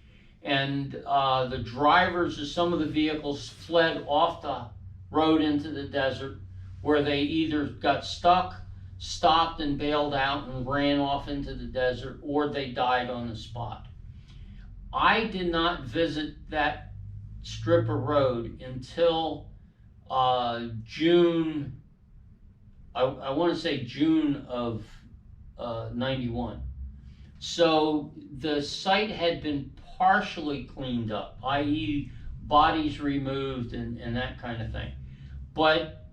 Speaker 2: And the drivers of some of the vehicles fled off the road into the desert, where they either got stuck, stopped and bailed out and ran off into the desert, or they died on the spot. I did not visit that strip of road until June, I want to say June of 91. So the site had been partially cleaned up, i.e. bodies removed and that kind of thing. But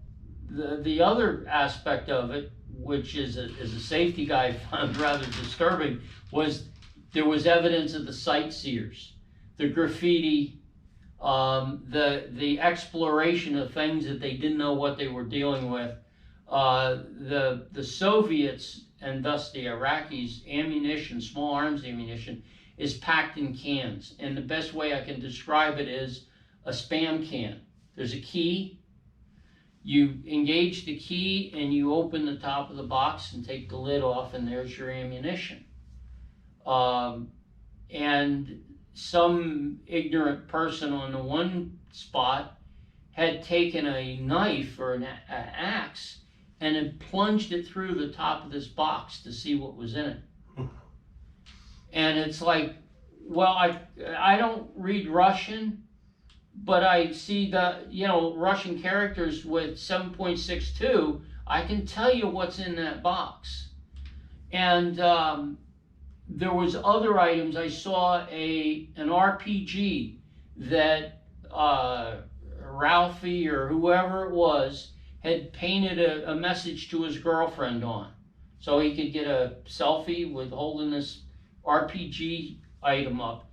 Speaker 2: the other aspect of it, which is a safety guy I found rather disturbing, was there was evidence of the sightseers, the graffiti, the exploration of things that they didn't know what they were dealing with. The Soviets, and thus the Iraqis, ammunition, small arms ammunition, is packed in cans. And the best way I can describe it is a Spam can. There's a key. You engage the key and you open the top of the box and take the lid off, and there's your ammunition. And some ignorant person on the one spot had taken a knife or an axe and had plunged it through the top of this box to see what was in it. And it's like, well, I don't read Russian, but I see the, Russian characters with 7.62. I can tell you what's in that box. And there was other items. I saw an RPG that Ralphie or whoever it was had painted a message to his girlfriend on, so he could get a selfie with holding this RPG item up.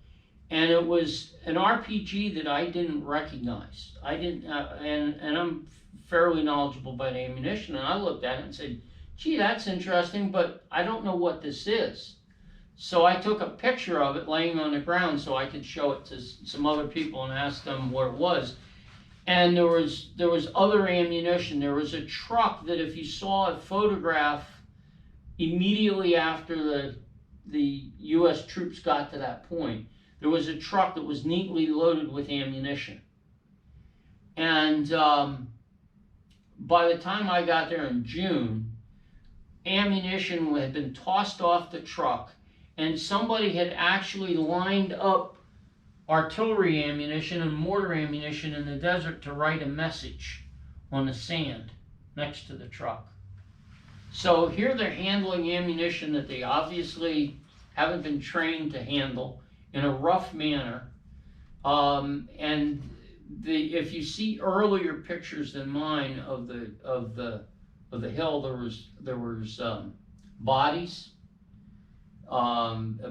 Speaker 2: And it was an RPG that I didn't recognize. I didn't, and I'm fairly knowledgeable about ammunition, and I looked at it and said, gee, that's interesting, but I don't know what this is. So I took a picture of it laying on the ground so I could show it to some other people and ask them what it was. And there was other ammunition. There was a truck that, if you saw a photograph immediately after the U.S. troops got to that point, there was a truck that was neatly loaded with ammunition. And by the time I got there in June, ammunition had been tossed off the truck, and somebody had actually lined up artillery ammunition and mortar ammunition in the desert to write a message on the sand next to the truck. So here they're handling ammunition that they obviously haven't been trained to handle in a rough manner. And if you see earlier pictures than mine of the hill, there was bodies,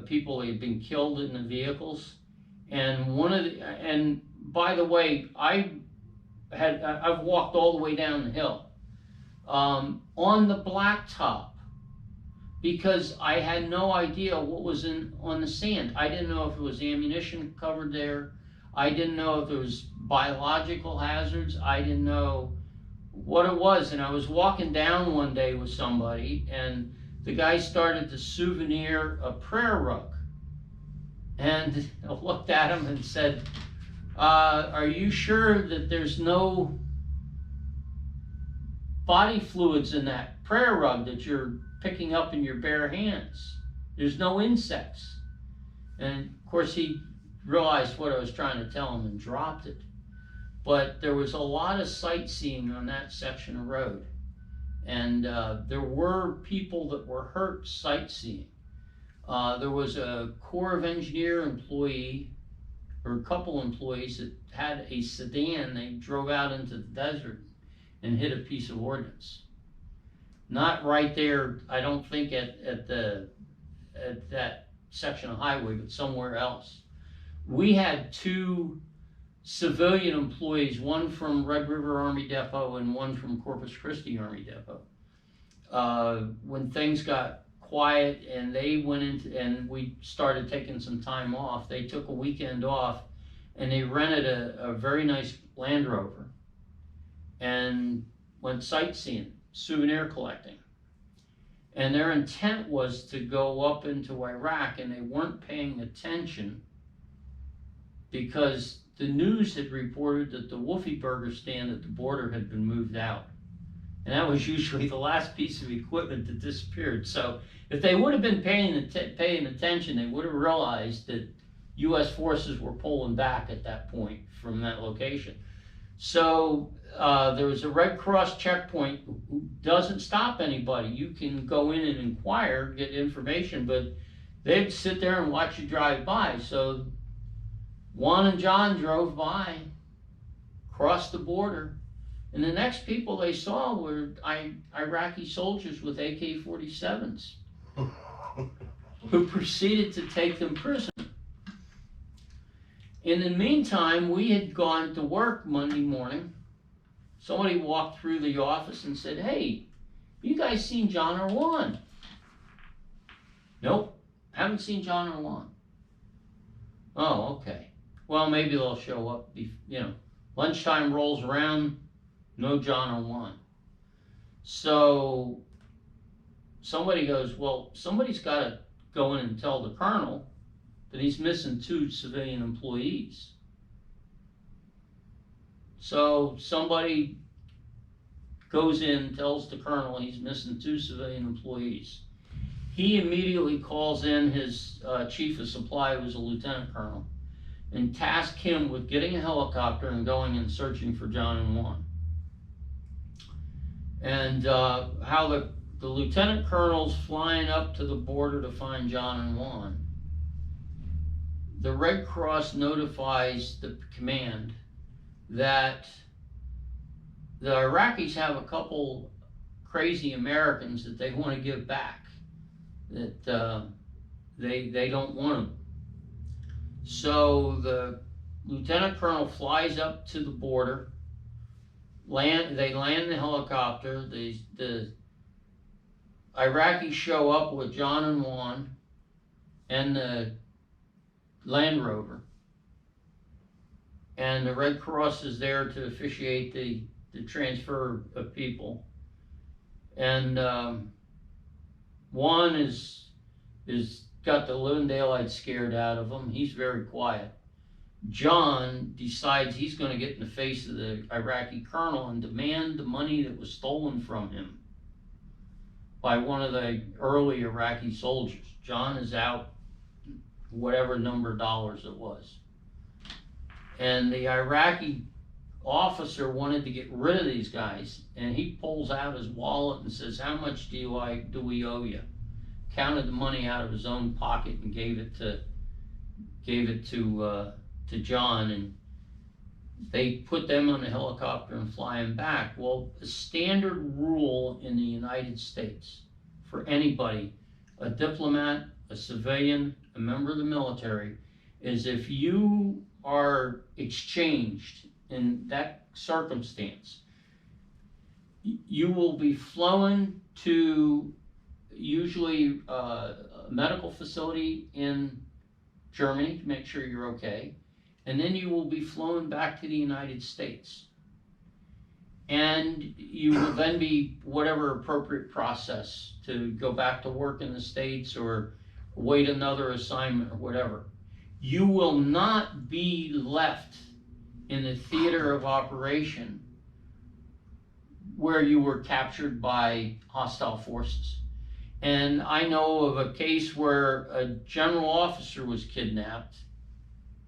Speaker 2: people that had been killed in the vehicles. And by the way, I've walked all the way down the hill on the blacktop, because I had no idea what was on the sand. I didn't know if it was ammunition covered there. I didn't know if there was biological hazards. I didn't know what it was. And I was walking down one day with somebody, and the guy started to souvenir a prayer rug. And I looked at him and said, are you sure that there's no body fluids in that prayer rug that you're picking up in your bare hands? There's no insects. And of course he realized what I was trying to tell him and dropped it. But there was a lot of sightseeing on that section of road. And there were people that were hurt sightseeing. There was a Corps of Engineer employee, or a couple employees, that had a sedan. They drove out into the desert and hit a piece of ordnance. Not right there, I don't think at that section of highway, but somewhere else. We had two civilian employees, one from Red River Army Depot and one from Corpus Christi Army Depot. When things got quiet and they went into, and we started taking some time off, they took a weekend off and they rented a very nice Land Rover and went sightseeing, souvenir collecting. And their intent was to go up into Iraq, and they weren't paying attention because the news had reported that the Wolfie Burger stand at the border had been moved out. And that was usually the last piece of equipment that disappeared. So if they would have been paying attention, they would have realized that U.S. forces were pulling back at that point from that location. So there was a Red Cross checkpoint who doesn't stop anybody. You can go in and inquire, get information, but they'd sit there and watch you drive by. So Juan and John drove by, crossed the border, and the next people they saw were Iraqi soldiers with AK-47s who proceeded to take them prisoner. In the meantime, we had gone to work Monday morning. Somebody walked through the office and said, "Hey, you guys seen John or Juan?" "Nope, haven't seen John or Juan." "Oh, okay. Well, maybe they'll show up. Lunchtime rolls around, no John or Juan." So somebody goes, "Well, somebody's got to go in and tell the colonel that he's missing 2 civilian employees." So somebody goes in, tells the colonel he's missing 2 civilian employees. He immediately calls in his chief of supply, who was a lieutenant colonel, and tasked him with getting a helicopter and going and searching for John and Juan. And how the lieutenant colonel's flying up to the border to find John and Juan. The Red Cross notifies the command that the Iraqis have a couple crazy Americans that they want to give back, that they don't want them. So the lieutenant colonel flies up to the border, they land the helicopter, the Iraqis show up with John and Juan and the Land Rover, and the Red Cross is there to officiate the transfer of people. And Juan is got the living daylights scared out of him. He's very quiet. John decides he's going to get in the face of the Iraqi colonel and demand the money that was stolen from him by one of the early Iraqi soldiers. John is out whatever number of dollars it was. And the Iraqi officer wanted to get rid of these guys, and he pulls out his wallet and says, "How much do we owe you?" Counted the money out of his own pocket and gave it to John, and they put them on a helicopter and fly him back. Well, the standard rule in the United States for anybody, a diplomat, a civilian, a member of the military, is if you are exchanged in that circumstance, you will be flown to usually a medical facility in Germany to make sure you're okay, and then you will be flown back to the United States. And you will then be whatever appropriate process to go back to work in the States or wait another assignment or whatever. You will not be left in the theater of operation where you were captured by hostile forces. And I know of a case where a general officer was kidnapped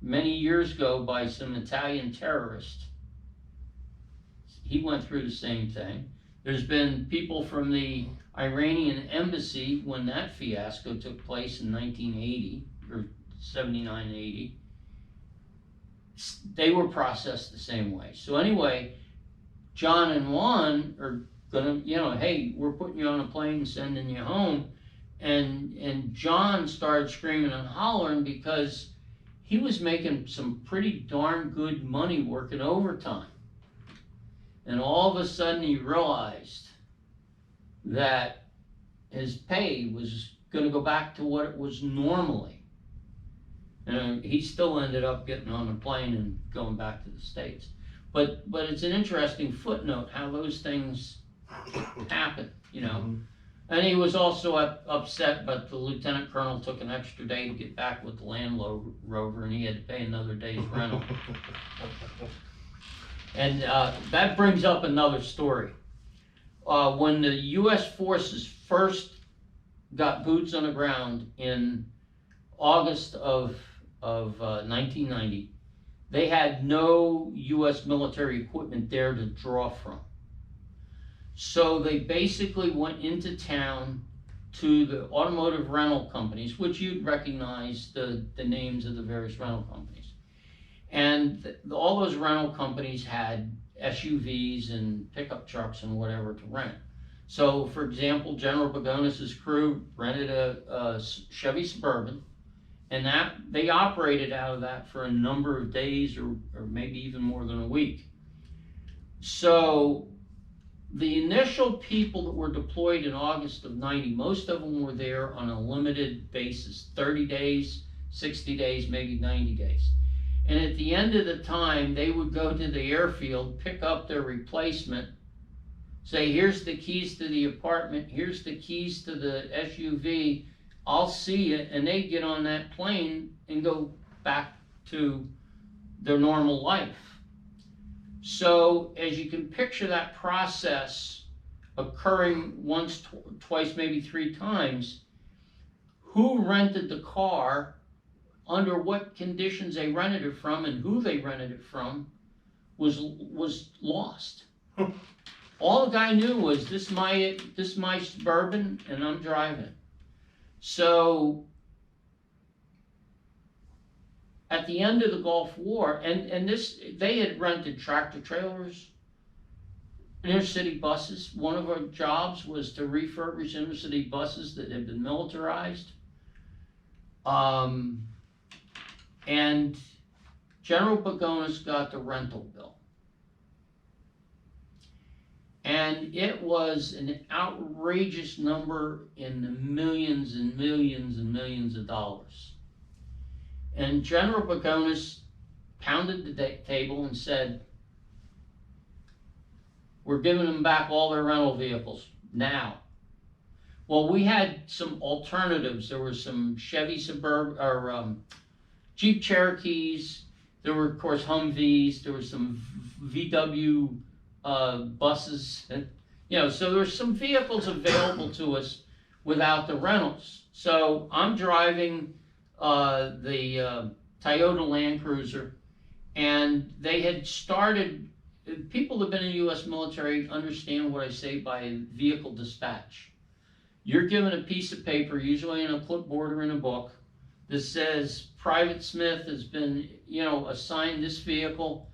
Speaker 2: many years ago by some Italian terrorists. He went through the same thing. There's been people from the Iranian embassy when that fiasco took place in 1980 or 79, 80. They were processed the same way. So anyway, John and Juan are gonna, hey, we're putting you on a plane, sending you home. And John started screaming and hollering because he was making some pretty darn good money working overtime. And all of a sudden he realized that his pay was going to go back to what it was normally. And he still ended up getting on a plane and going back to the States. But it's an interesting footnote how those things happen, And he was also upset, but the lieutenant colonel took an extra day to get back with the Land Rover, and he had to pay another day's rental. And that brings up another story. When the U.S. forces first got boots on the ground in August of 1990, they had no U.S. military equipment there to draw from. So they basically went into town to the automotive rental companies, which you'd recognize the names of the various rental companies. And all those rental companies had SUVs and pickup trucks and whatever to rent. So, for example, General Pagonis's crew rented a Chevy Suburban, and that they operated out of that for a number of days or maybe even more than a week. So the initial people that were deployed in August of 90, most of them were there on a limited basis, 30 days, 60 days, maybe 90 days. And at the end of the time, they would go to the airfield, pick up their replacement, say, here's the keys to the apartment, here's the keys to the SUV, I'll see you, and they get on that plane and go back to their normal life. So as you can picture that process occurring once, twice, maybe 3 times, who rented the car, under what conditions they rented it from, and who they rented it from was lost. All the guy knew was this is my Suburban and I'm driving it. So at the end of the Gulf War, and they had rented tractor trailers, intercity buses. One of our jobs was to refurbish intercity buses that had been militarized. And General Pagonis got the rental bill. And it was an outrageous number in the millions and millions and millions of dollars. And General Pagonis pounded the table and said, we're giving them back all their rental vehicles now. Well, we had some alternatives. There were some Chevy Suburban or Jeep Cherokees. There were, of course, Humvees. There were some VW buses. And, so there were some vehicles available to us without the rentals. So I'm driving the Toyota Land Cruiser, and they had started, people that have been in the U.S. military understand what I say by vehicle dispatch. You're given a piece of paper, usually in a clipboard or in a book, that says Private Smith has been, assigned this vehicle,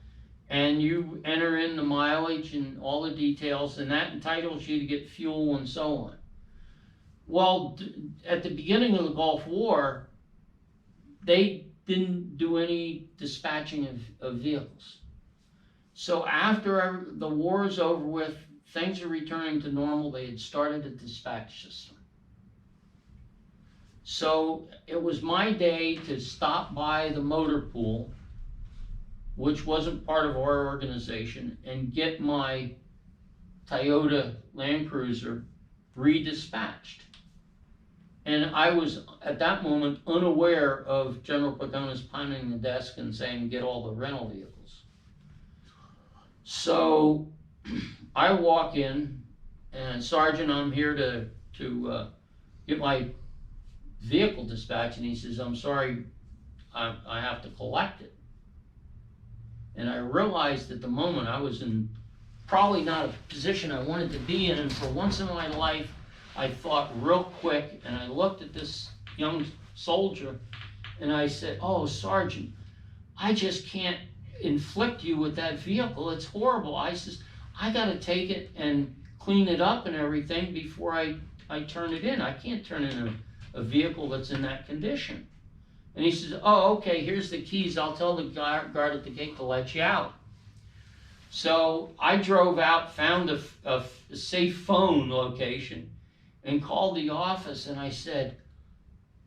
Speaker 2: and you enter in the mileage and all the details, and that entitles you to get fuel and so on. Well, at the beginning of the Gulf War, they didn't do any dispatching of vehicles. So after the war is over with, things are returning to normal, they had started a dispatch system. So it was my day to stop by the motor pool, which wasn't part of our organization, and get my Toyota Land Cruiser redispatched. And I was, at that moment, unaware of General Pagonis pounding the desk and saying, get all the rental vehicles. So I walk in, and Sergeant, I'm here to get my vehicle dispatched, and he says, I'm sorry, I have to collect it. And I realized at the moment I was in probably not a position I wanted to be in, and for once in my life, I thought real quick, and I looked at this young soldier, and I said, oh, Sergeant, I just can't inflict you with that vehicle. It's horrible. I says, I got to take it and clean it up and everything before I turn it in. I can't turn in a vehicle that's in that condition. And he says, oh, okay, here's the keys. I'll tell the guard at the gate to let you out. So I drove out, found a safe phone location, and called the office, and I said,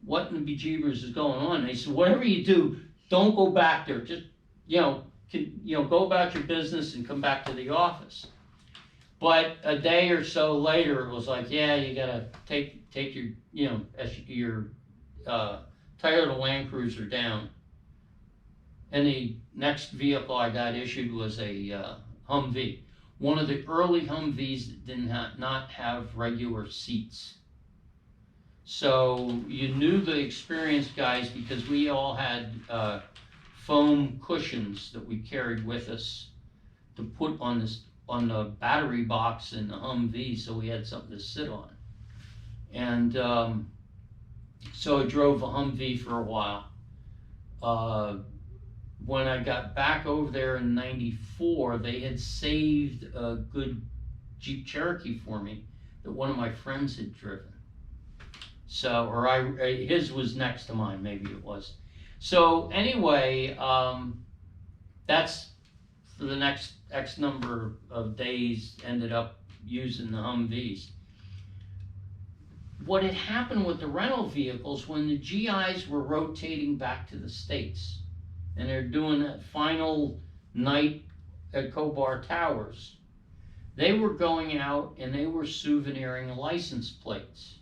Speaker 2: what in the bejeebers is going on? And they said, whatever you do, don't go back there. Just, go about your business and come back to the office. But a day or so later, it was like, yeah, you gotta take your, your Toyota Land Cruiser down. And the next vehicle I got issued was a Humvee. One of the early Humvees that did not have regular seats. So you knew the experienced guys because we all had foam cushions that we carried with us to put on the battery box in the Humvee, so we had something to sit on. And so I drove a Humvee for a while. When I got back over there in '94, they had saved a good Jeep Cherokee for me that one of my friends had driven. So, or his was next to mine, maybe it was. So anyway, that's for the next X number of days ended up using the Humvees. What had happened with the rental vehicles when the GIs were rotating back to the States and they're doing that final night at Kuwait Towers, they were going out and they were souveniring license plates.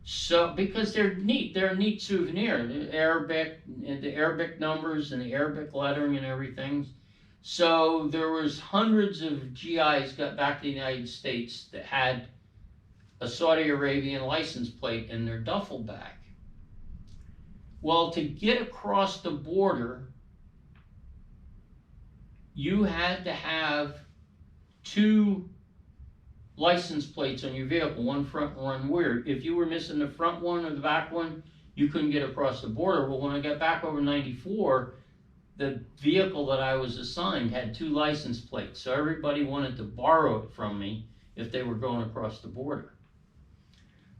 Speaker 2: So, because they're a neat souvenir, the Arabic numbers and the Arabic lettering and everything. So there was hundreds of GIs got back to the United States that had a Saudi Arabian license plate in their duffel bag. Well, to get across the border, you had to have 2 license plates on your vehicle, one front and one rear. If you were missing the front one or the back one, you couldn't get across the border. Well, when I got back over '94, the vehicle that I was assigned had 2 license plates, so everybody wanted to borrow it from me if they were going across the border.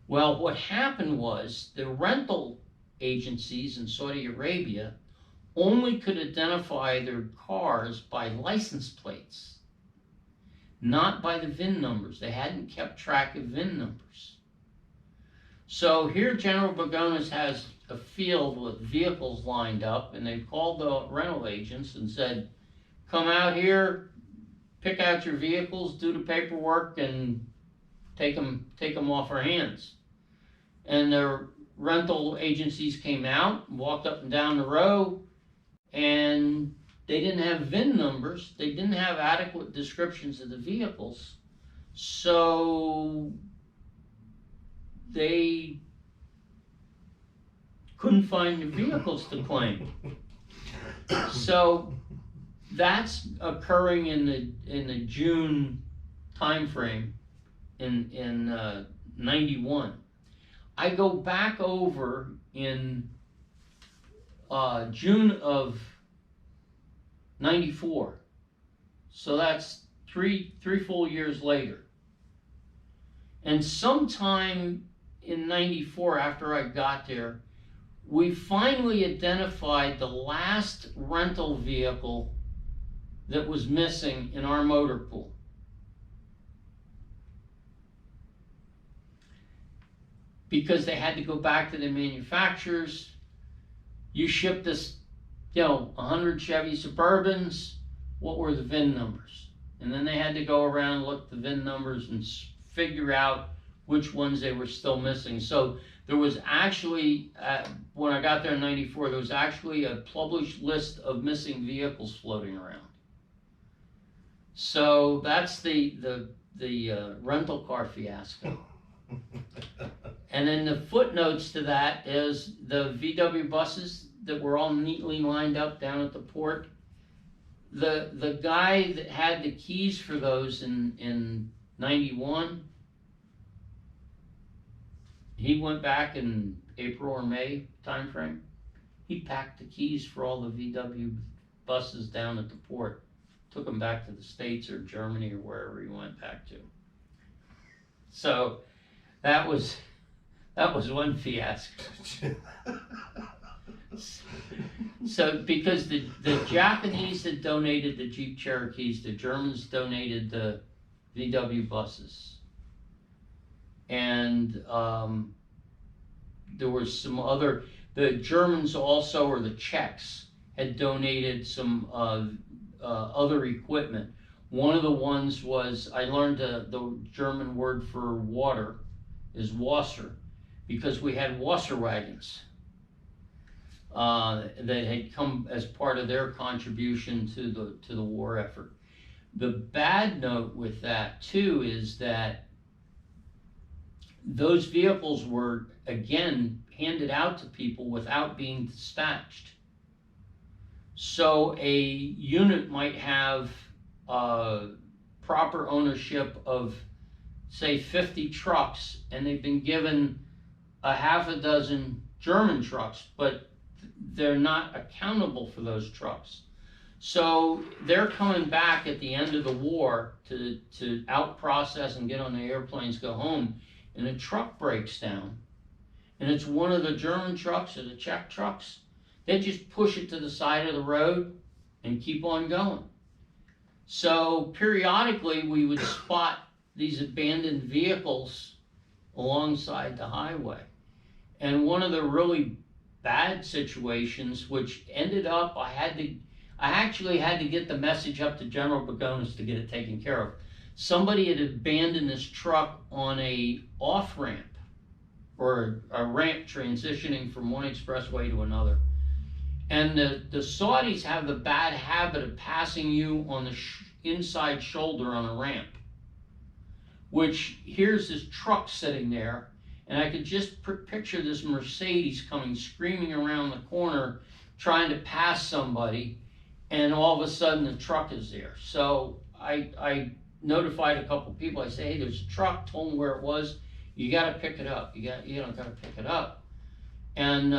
Speaker 2: Well, what happened was the rental agencies in Saudi Arabia only could identify their cars by license plates, not by the VIN numbers. They hadn't kept track of VIN numbers. So here General Bagones has a field with vehicles lined up, and they've called the rental agents and said, come out here, pick out your vehicles, do the paperwork, and take them off our hands. And the rental agencies came out, walked up and down the row, and they didn't have VIN numbers. They didn't have adequate descriptions of the vehicles. So they couldn't find the vehicles to claim. So that's occurring in the June time frame in '91. I go back over in June of '94. So that's three full years later. And sometime in '94, after I got there, we finally identified the last rental vehicle that was missing in our motor pool. Because they had to go back to the manufacturers. You shipped us, 100 Chevy Suburbans. What were the VIN numbers? And then they had to go around, look the VIN numbers, and figure out which ones they were still missing. So there was actually, when I got there in '94, there was actually a published list of missing vehicles floating around. So that's the rental car fiasco. And then the footnotes to that is the VW buses that were all neatly lined up down at the port. The guy that had the keys for those in '91, he went back in April or May timeframe. He packed the keys for all the VW buses down at the port, took them back to the States or Germany or wherever he went back to. So that was one fiasco. So because the Japanese had donated the Jeep Cherokees, the Germans donated the VW buses. And there was some other, the Germans also, or the Czechs, had donated some other equipment. One of the ones was, I learned the German word for water is Wasser, because we had Wasser wagons that had come as part of their contribution to the war effort. The bad note with that too is that those vehicles were again handed out to people without being dispatched. So a unit might have proper ownership of, say, 50 trucks, and they've been given a half a dozen German trucks, but they're not accountable for those trucks. So they're coming back at the end of the war to out-process and get on the airplanes, go home, and a truck breaks down, and it's one of the German trucks or the Czech trucks. They just push it to the side of the road and keep on going. So periodically we would spot these abandoned vehicles alongside the highway. And one of the really bad situations, which ended up, I actually had to get the message up to General Pagonis to get it taken care of. Somebody had abandoned this truck on a off-ramp, or a ramp transitioning from one expressway to another. And the Saudis have the bad habit of passing you on the inside shoulder on a ramp, which here's this truck sitting there, and I could just picture this Mercedes coming screaming around the corner trying to pass somebody, and all of a sudden the truck is there. So I notified a couple people. I said, hey, there's a truck, told them where it was. You got to pick it up. You got to pick it up. And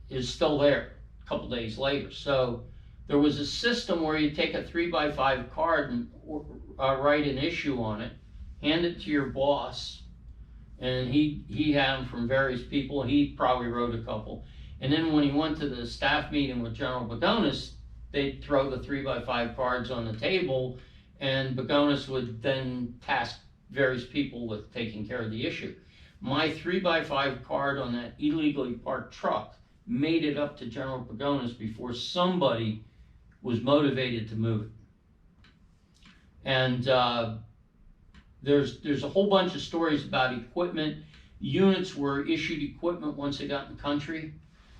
Speaker 2: is still there a couple days later. So there was a system where you take a 3x5 card and write an issue on it, hand it to your boss, and he had them from various people. He probably wrote a couple. And then when he went to the staff meeting with General Pagonis, they'd throw the 3x5 cards on the table, and Pagonis would then task various people with taking care of the issue. My 3x5 card on that illegally parked truck made it up to General Pagonis before somebody was motivated to move it. And there's a whole bunch of stories about equipment. Units were issued equipment once they got in the country.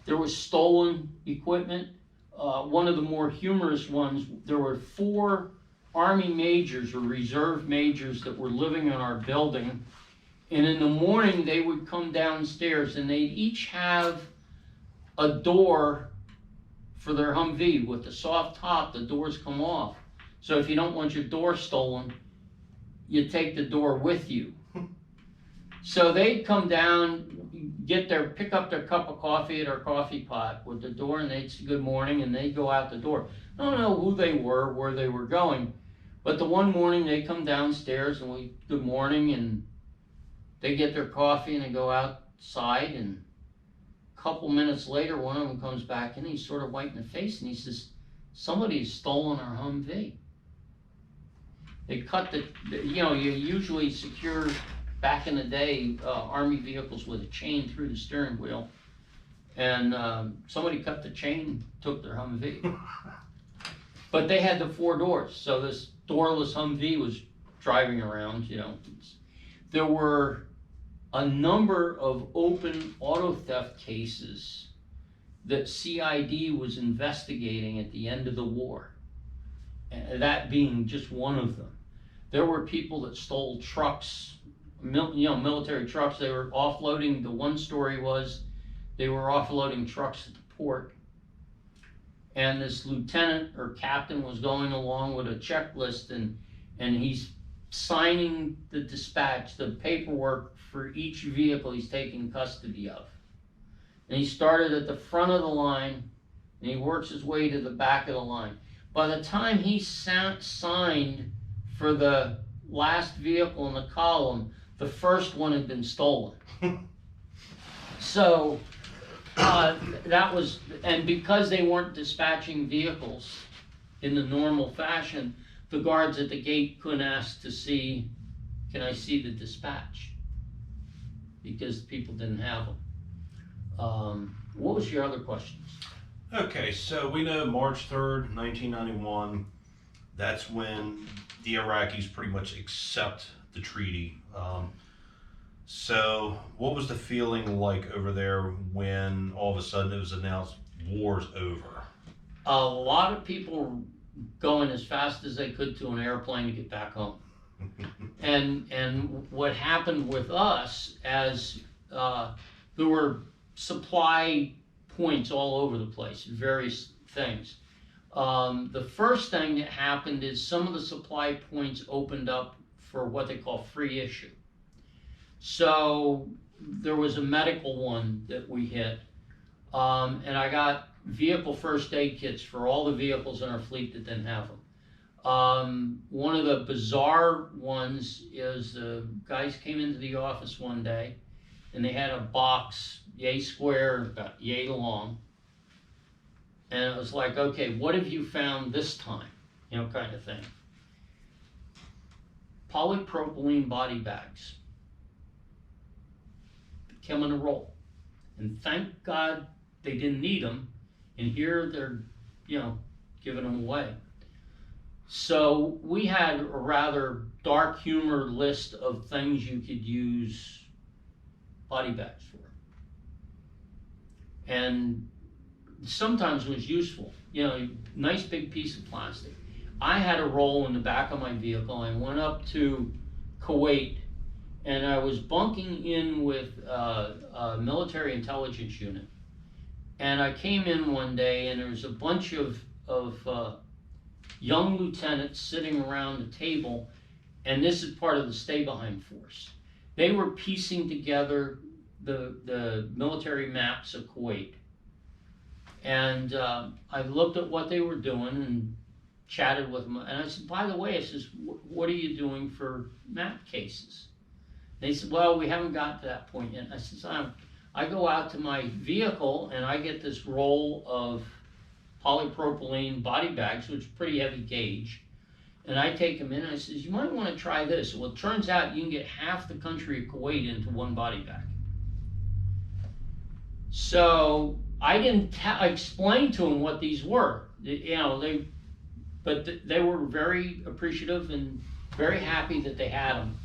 Speaker 2: There was stolen equipment. One of the more humorous ones, there were 4 Army majors or reserve majors that were living in our building. And in the morning, they would come downstairs and they'd each have a door for their Humvee. With the soft top, the doors come off. So if you don't want your door stolen, you take the door with you. So they'd come down, pick up their cup of coffee at our coffee pot with the door, and they'd say good morning, and they'd go out the door. I don't know who they were, where they were going, but the one morning they come downstairs and we good morning, and they get their coffee and they go outside, and a couple minutes later one of them comes back in, he's sort of white in the face, and he says, somebody's stolen our Humvee. They cut you usually secure, back in the day, Army vehicles with a chain through the steering wheel, and somebody cut the chain, took their Humvee. But they had the 4 doors, so this doorless Humvee was driving around, There were a number of open auto theft cases that CID was investigating at the end of the war, that being just one of them. There were people that stole trucks, military trucks. They were offloading. The one story was they were offloading trucks at the port, and this lieutenant or captain was going along with a checklist, and he's signing the dispatch, the paperwork for each vehicle he's taking custody of. And he started at the front of the line, and he works his way to the back of the line. By the time he signed for the last vehicle in the column, the first one had been stolen. So that was, and because they weren't dispatching vehicles in the normal fashion, the guards at the gate couldn't ask to see, can I see the dispatch? Because people didn't have them. What was your other questions?
Speaker 1: Okay, so we know March 3rd, 1991, that's when the Iraqis pretty much accept the treaty. So, what was the feeling like over there when all of a sudden it was announced war's over?
Speaker 2: A lot of people going as fast as they could to an airplane to get back home. And what happened with us, as there were supply points all over the place, various things. The first thing that happened is some of the supply points opened up for what they call free issue. So there was a medical one that we hit, and I got vehicle first aid kits for all the vehicles in our fleet that didn't have them. One of the bizarre ones is the guys came into the office one day and they had a box yay square, about yay long, and it was like, okay, what have you found this time? You know, kind of thing. Polypropylene body bags came in a roll, and thank God they didn't need them, and here they're, you know, giving them away. So we had a rather dark humor list of things you could use body bags for, and sometimes it was useful. You know, nice big piece of plastic. I had a roll in the back of my vehicle. I went up to Kuwait, and I was bunking in with a military intelligence unit. And I came in one day, and there was a bunch of young lieutenants sitting around the table, and this is part of the stay-behind force. They were piecing together the military maps of Kuwait. And I looked at what they were doing and chatted with them. And I said, by the way, I says, what are you doing for map cases? They said, well, we haven't got to that point yet. I says, I go out to my vehicle and I get this roll of polypropylene body bags, which is pretty heavy gauge. And I take them in and I says, you might want to try this. Well, it turns out you can get half the country of Kuwait into one body bag. So I didn't explain to them what these were. You know, they were very appreciative and very happy that they had them.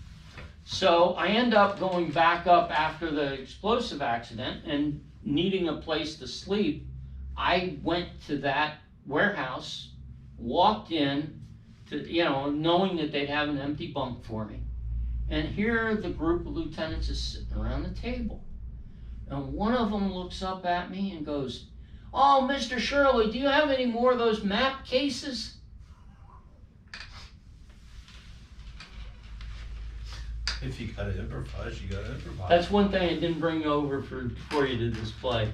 Speaker 2: So I end up going back up after the explosive accident and needing a place to sleep. I went to that warehouse, walked in, to, you know, knowing that they'd have an empty bunk for me. And here the group of lieutenants is sitting around the table. And one of them looks up at me and goes, oh, Mr. Shirley, do you have any more of those map cases?
Speaker 1: If you gotta improvise, you gotta improvise.
Speaker 2: That's one thing I didn't bring over for you to display.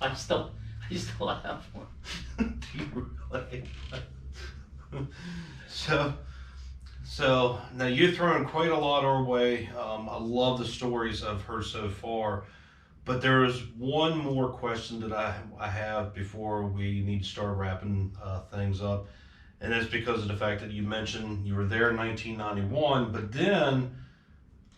Speaker 2: I still have one.
Speaker 1: Do you really? So now you've thrown quite a lot our way. I love the stories I've heard so far, but there is one more question that I have before we need to start wrapping things up, and it's because of the fact that you mentioned you were there in 1991, but then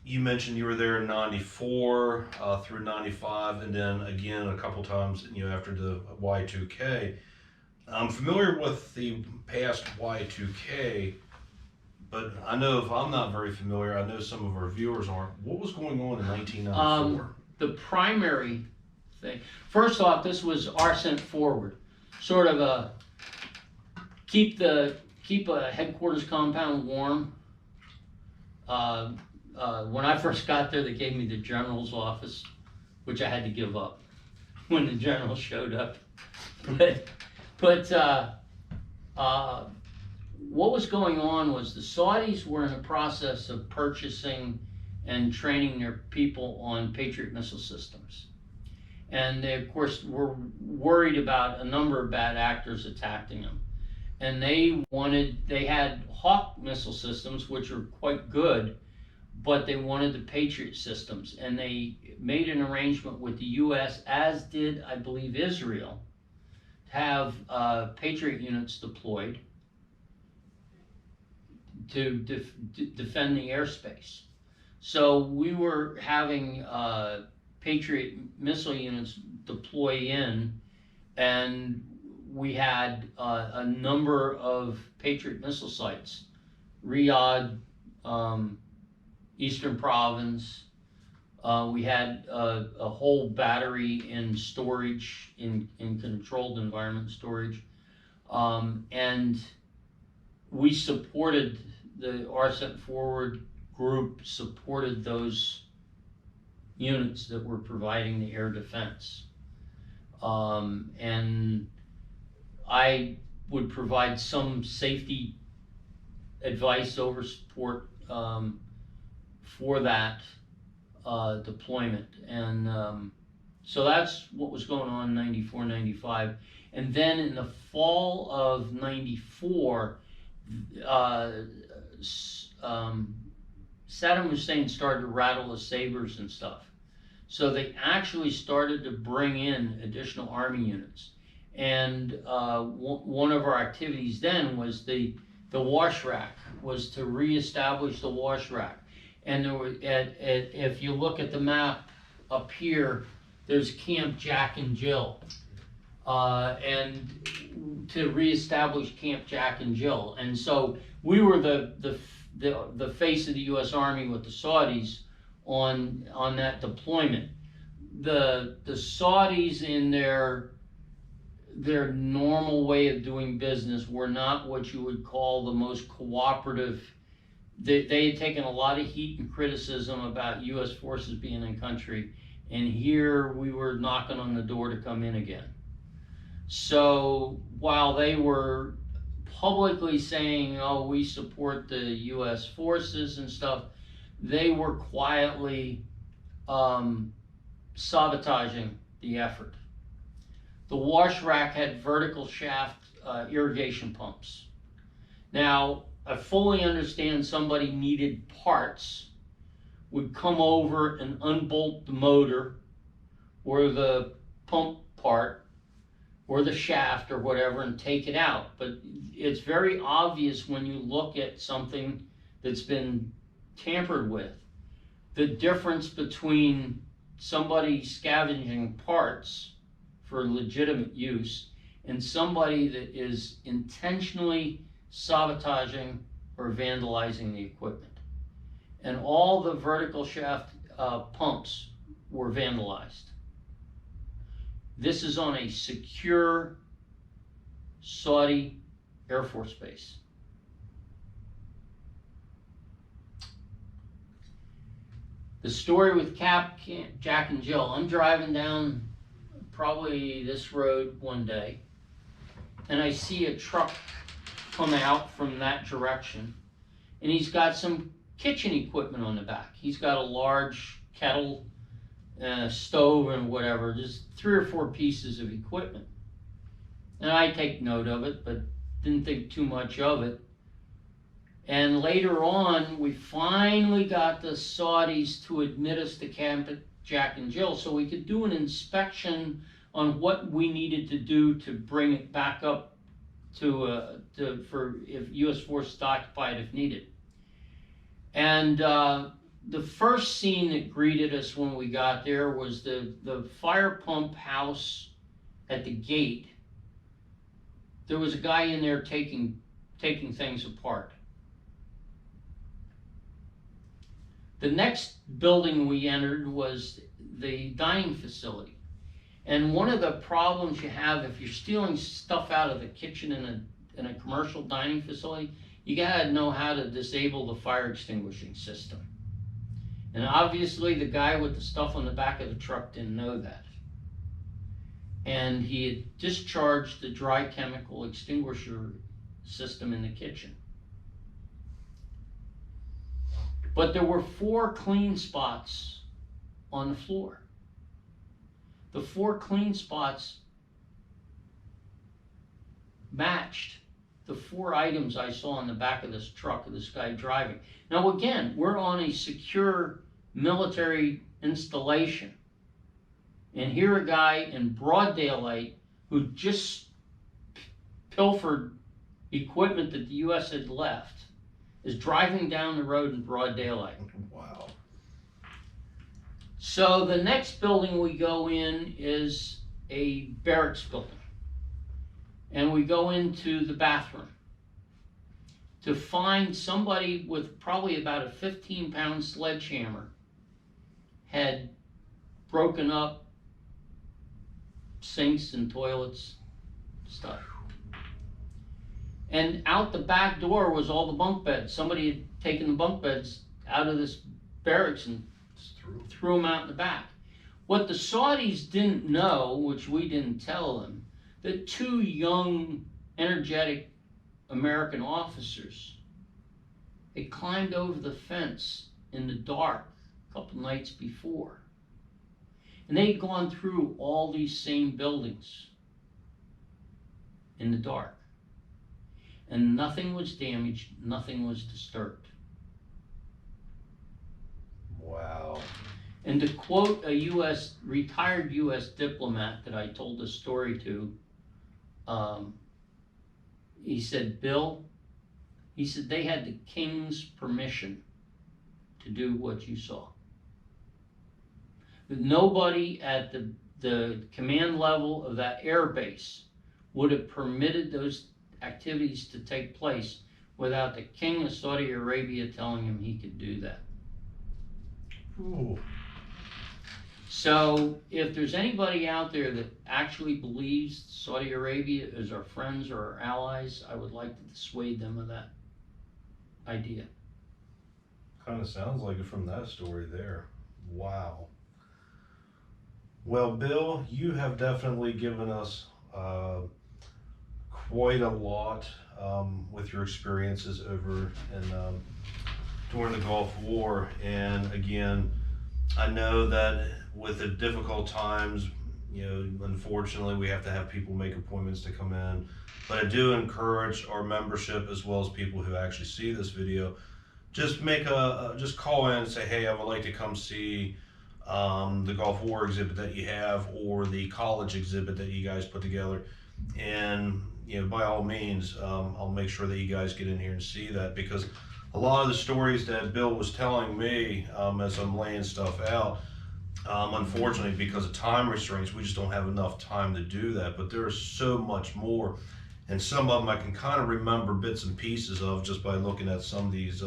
Speaker 1: you mentioned you were there in 94 through 95, and then again a couple times, you know, after the Y2K. I'm familiar with the past Y2K, but I know if I'm not very familiar, I know some of our viewers aren't. What was going on in 1994?
Speaker 2: The primary thing, first off, this was our sent forward, sort of a keep a headquarters compound warm. When I first got there, they gave me the general's office, which I had to give up when the general showed up. But what was going on was the Saudis were in the process of purchasing and training their people on Patriot missile systems. And they, of course, were worried about a number of bad actors attacking them. And they had Hawk missile systems, which are quite good, but they wanted the Patriot systems. And they made an arrangement with the US, as did, I believe, Israel, to have Patriot units deployed to defend the airspace. So we were having Patriot missile units deploy in, and we had a number of Patriot missile sites, Riyadh, Eastern Province. We had a whole battery in storage, in controlled environment storage. And we supported, the RSET Forward group supported those units that were providing the air defense. And I would provide some safety advice over support for that deployment. And so that's what was going on in 94, 95. And then in the fall of 94, Saddam Hussein started to rattle the sabers and stuff. So they actually started to bring in additional army units. And one of our activities then was the wash rack, was to reestablish the wash rack. And there were, if you look at the map up here, there's Camp Jack and Jill. And to reestablish Camp Jack and Jill. And so we were the face of the U.S. Army with the Saudis on that deployment. The Saudis, in their normal way of doing business, were not what you would call the most cooperative. They had taken a lot of heat and criticism about U.S. forces being in country, and here we were knocking on the door to come in again. So while they were publicly saying, oh, we support the U.S. forces and stuff, they were quietly sabotaging the effort. The wash rack had vertical shaft irrigation pumps. Now, I fully understand somebody needed parts, would come over and unbolt the motor or the pump part or the shaft or whatever and take it out. But it's very obvious when you look at something that's been tampered with, the difference between somebody scavenging parts for legitimate use and somebody that is intentionally sabotaging or vandalizing the equipment. And all the vertical shaft pumps were vandalized. This is on a secure Saudi Air Force base. The story with Camp Jack and Jill. I'm driving down probably this road one day, and I see a truck come out from that direction, and he's got some kitchen equipment on the back. He's got a large kettle, stove and whatever, just 3 or 4 pieces of equipment. And I take note of it, but didn't think too much of it. And later on, we finally got the Saudis to admit us to Camp Jack and Jill so we could do an inspection on what we needed to do to bring it back up for if U.S. forces to occupy it if needed. And the first scene that greeted us when we got there was the fire pump house at the gate. There was a guy in there taking things apart. The next building we entered was the dining facility. And one of the problems you have if you're stealing stuff out of the kitchen in a commercial dining facility, you gotta know how to disable the fire extinguishing system. And obviously the guy with the stuff on the back of the truck didn't know that. And he had discharged the dry chemical extinguisher system in the kitchen. But there were 4 clean spots on the floor. The 4 clean spots matched the 4 items I saw on the back of this truck of this guy driving. Now again, we're on a secure military installation. And here a guy in broad daylight who just pilfered equipment that the U.S. had left is driving down the road in broad daylight.
Speaker 1: Wow.
Speaker 2: So the next building we go in is a barracks building. and we go into the bathroom to find somebody with probably about a 15-pound sledgehammer had broken up sinks and toilets, stuff. And out the back door was all the bunk beds. Somebody had taken the bunk beds out of this barracks and threw them out in the back. What the Saudis didn't know, which we didn't tell them, that 2 young, energetic American officers, they climbed over the fence in the dark a couple nights before. And they'd gone through all these same buildings in the dark. And nothing was damaged, nothing was disturbed.
Speaker 1: Wow.
Speaker 2: And to quote a retired U.S. diplomat that I told this story to, he said, Bill, he said they had the king's permission to do what you saw. That nobody at the command level of that air base would have permitted those activities to take place without the king of Saudi Arabia telling him he could do that.
Speaker 1: Ooh.
Speaker 2: So if there's anybody out there that actually believes Saudi Arabia is our friends or our allies, I would like to dissuade them of that idea.
Speaker 1: Kind of sounds like it from that story there. Wow. Well, Bill, you have definitely given us quite a lot with your experiences over in during the Gulf War. And again, I know that with the difficult times, you know, unfortunately we have to have people make appointments to come in. But I do encourage our membership, as well as people who actually see this video, just make just call in and say, hey, I would like to come see the Gulf War exhibit that you have, or the college exhibit that you guys put together. And you know, by all means, I'll make sure that you guys get in here and see that, because a lot of the stories that Bill was telling me as I'm laying stuff out, unfortunately, because of time restraints, we just don't have enough time to do that. But there's so much more, and some of them I can kind of remember bits and pieces of just by looking at some of these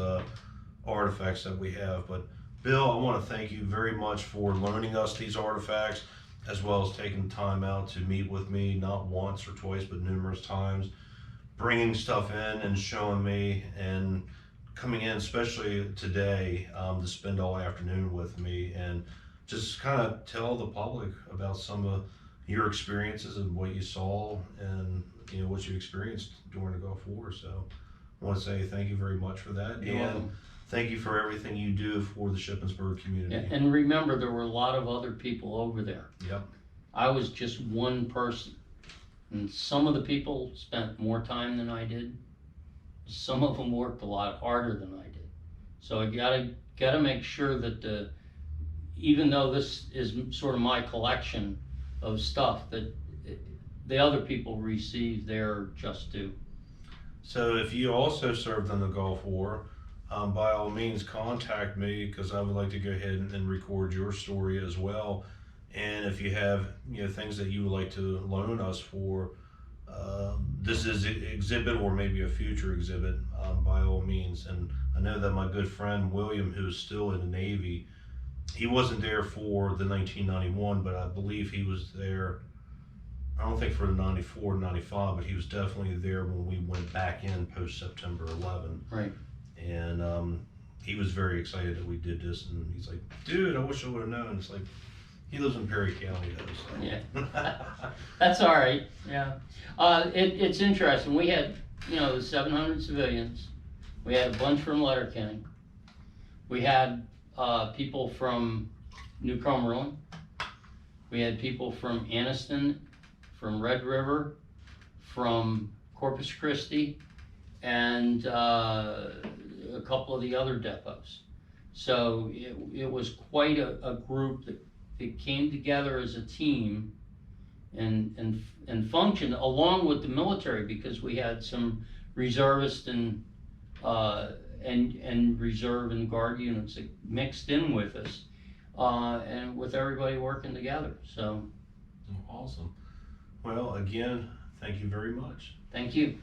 Speaker 1: artifacts that we have. But Bill, I want to thank you very much for loaning us these artifacts, as well as taking the time out to meet with me, not once or twice, but numerous times, bringing stuff in and showing me, and coming in, especially today, to spend all afternoon with me and just kind of tell the public about some of your experiences and what you saw and, you know, what you experienced during the Gulf War. So I want to say thank you very much for that.
Speaker 2: You're welcome.
Speaker 1: Thank you for everything you do for the Shippensburg community.
Speaker 2: Yeah, and remember, there were a lot of other people over there.
Speaker 1: Yep.
Speaker 2: I was just one person. And some of the people spent more time than I did. Some of them worked a lot harder than I did. So I gotta make sure that even though this is sort of my collection of stuff, that the other people receive their just due.
Speaker 1: So if you also served in the Gulf War, by all means contact me, because I would like to go ahead and record your story as well. And if you have, you know, things that you would like to loan us for this is exhibit or maybe a future exhibit, by all means. And I know that my good friend William, who's still in the Navy, he wasn't there for the 1991, but I believe he was there, I don't think for the 94, 95, but he was definitely there when we went back in post September 11.
Speaker 2: Right.
Speaker 1: And he was very excited that we did this, and he's like, dude, I wish I would have known. It's like, he lives in Perry County though, so.
Speaker 2: Yeah. That's all right. Yeah. It's interesting. We had, you know, the 700 civilians. We had a bunch from Letterkenny. We had people from New Cumberland. We had people from Anniston, from Red River, from Corpus Christi, and a couple of the other depots. So it was quite a group that came together as a team and functioned along with the military, because we had some reservists and reserve and guard units that mixed in with us, and with everybody working together. So
Speaker 1: awesome. Well, again, Thank you very much.
Speaker 2: Thank you.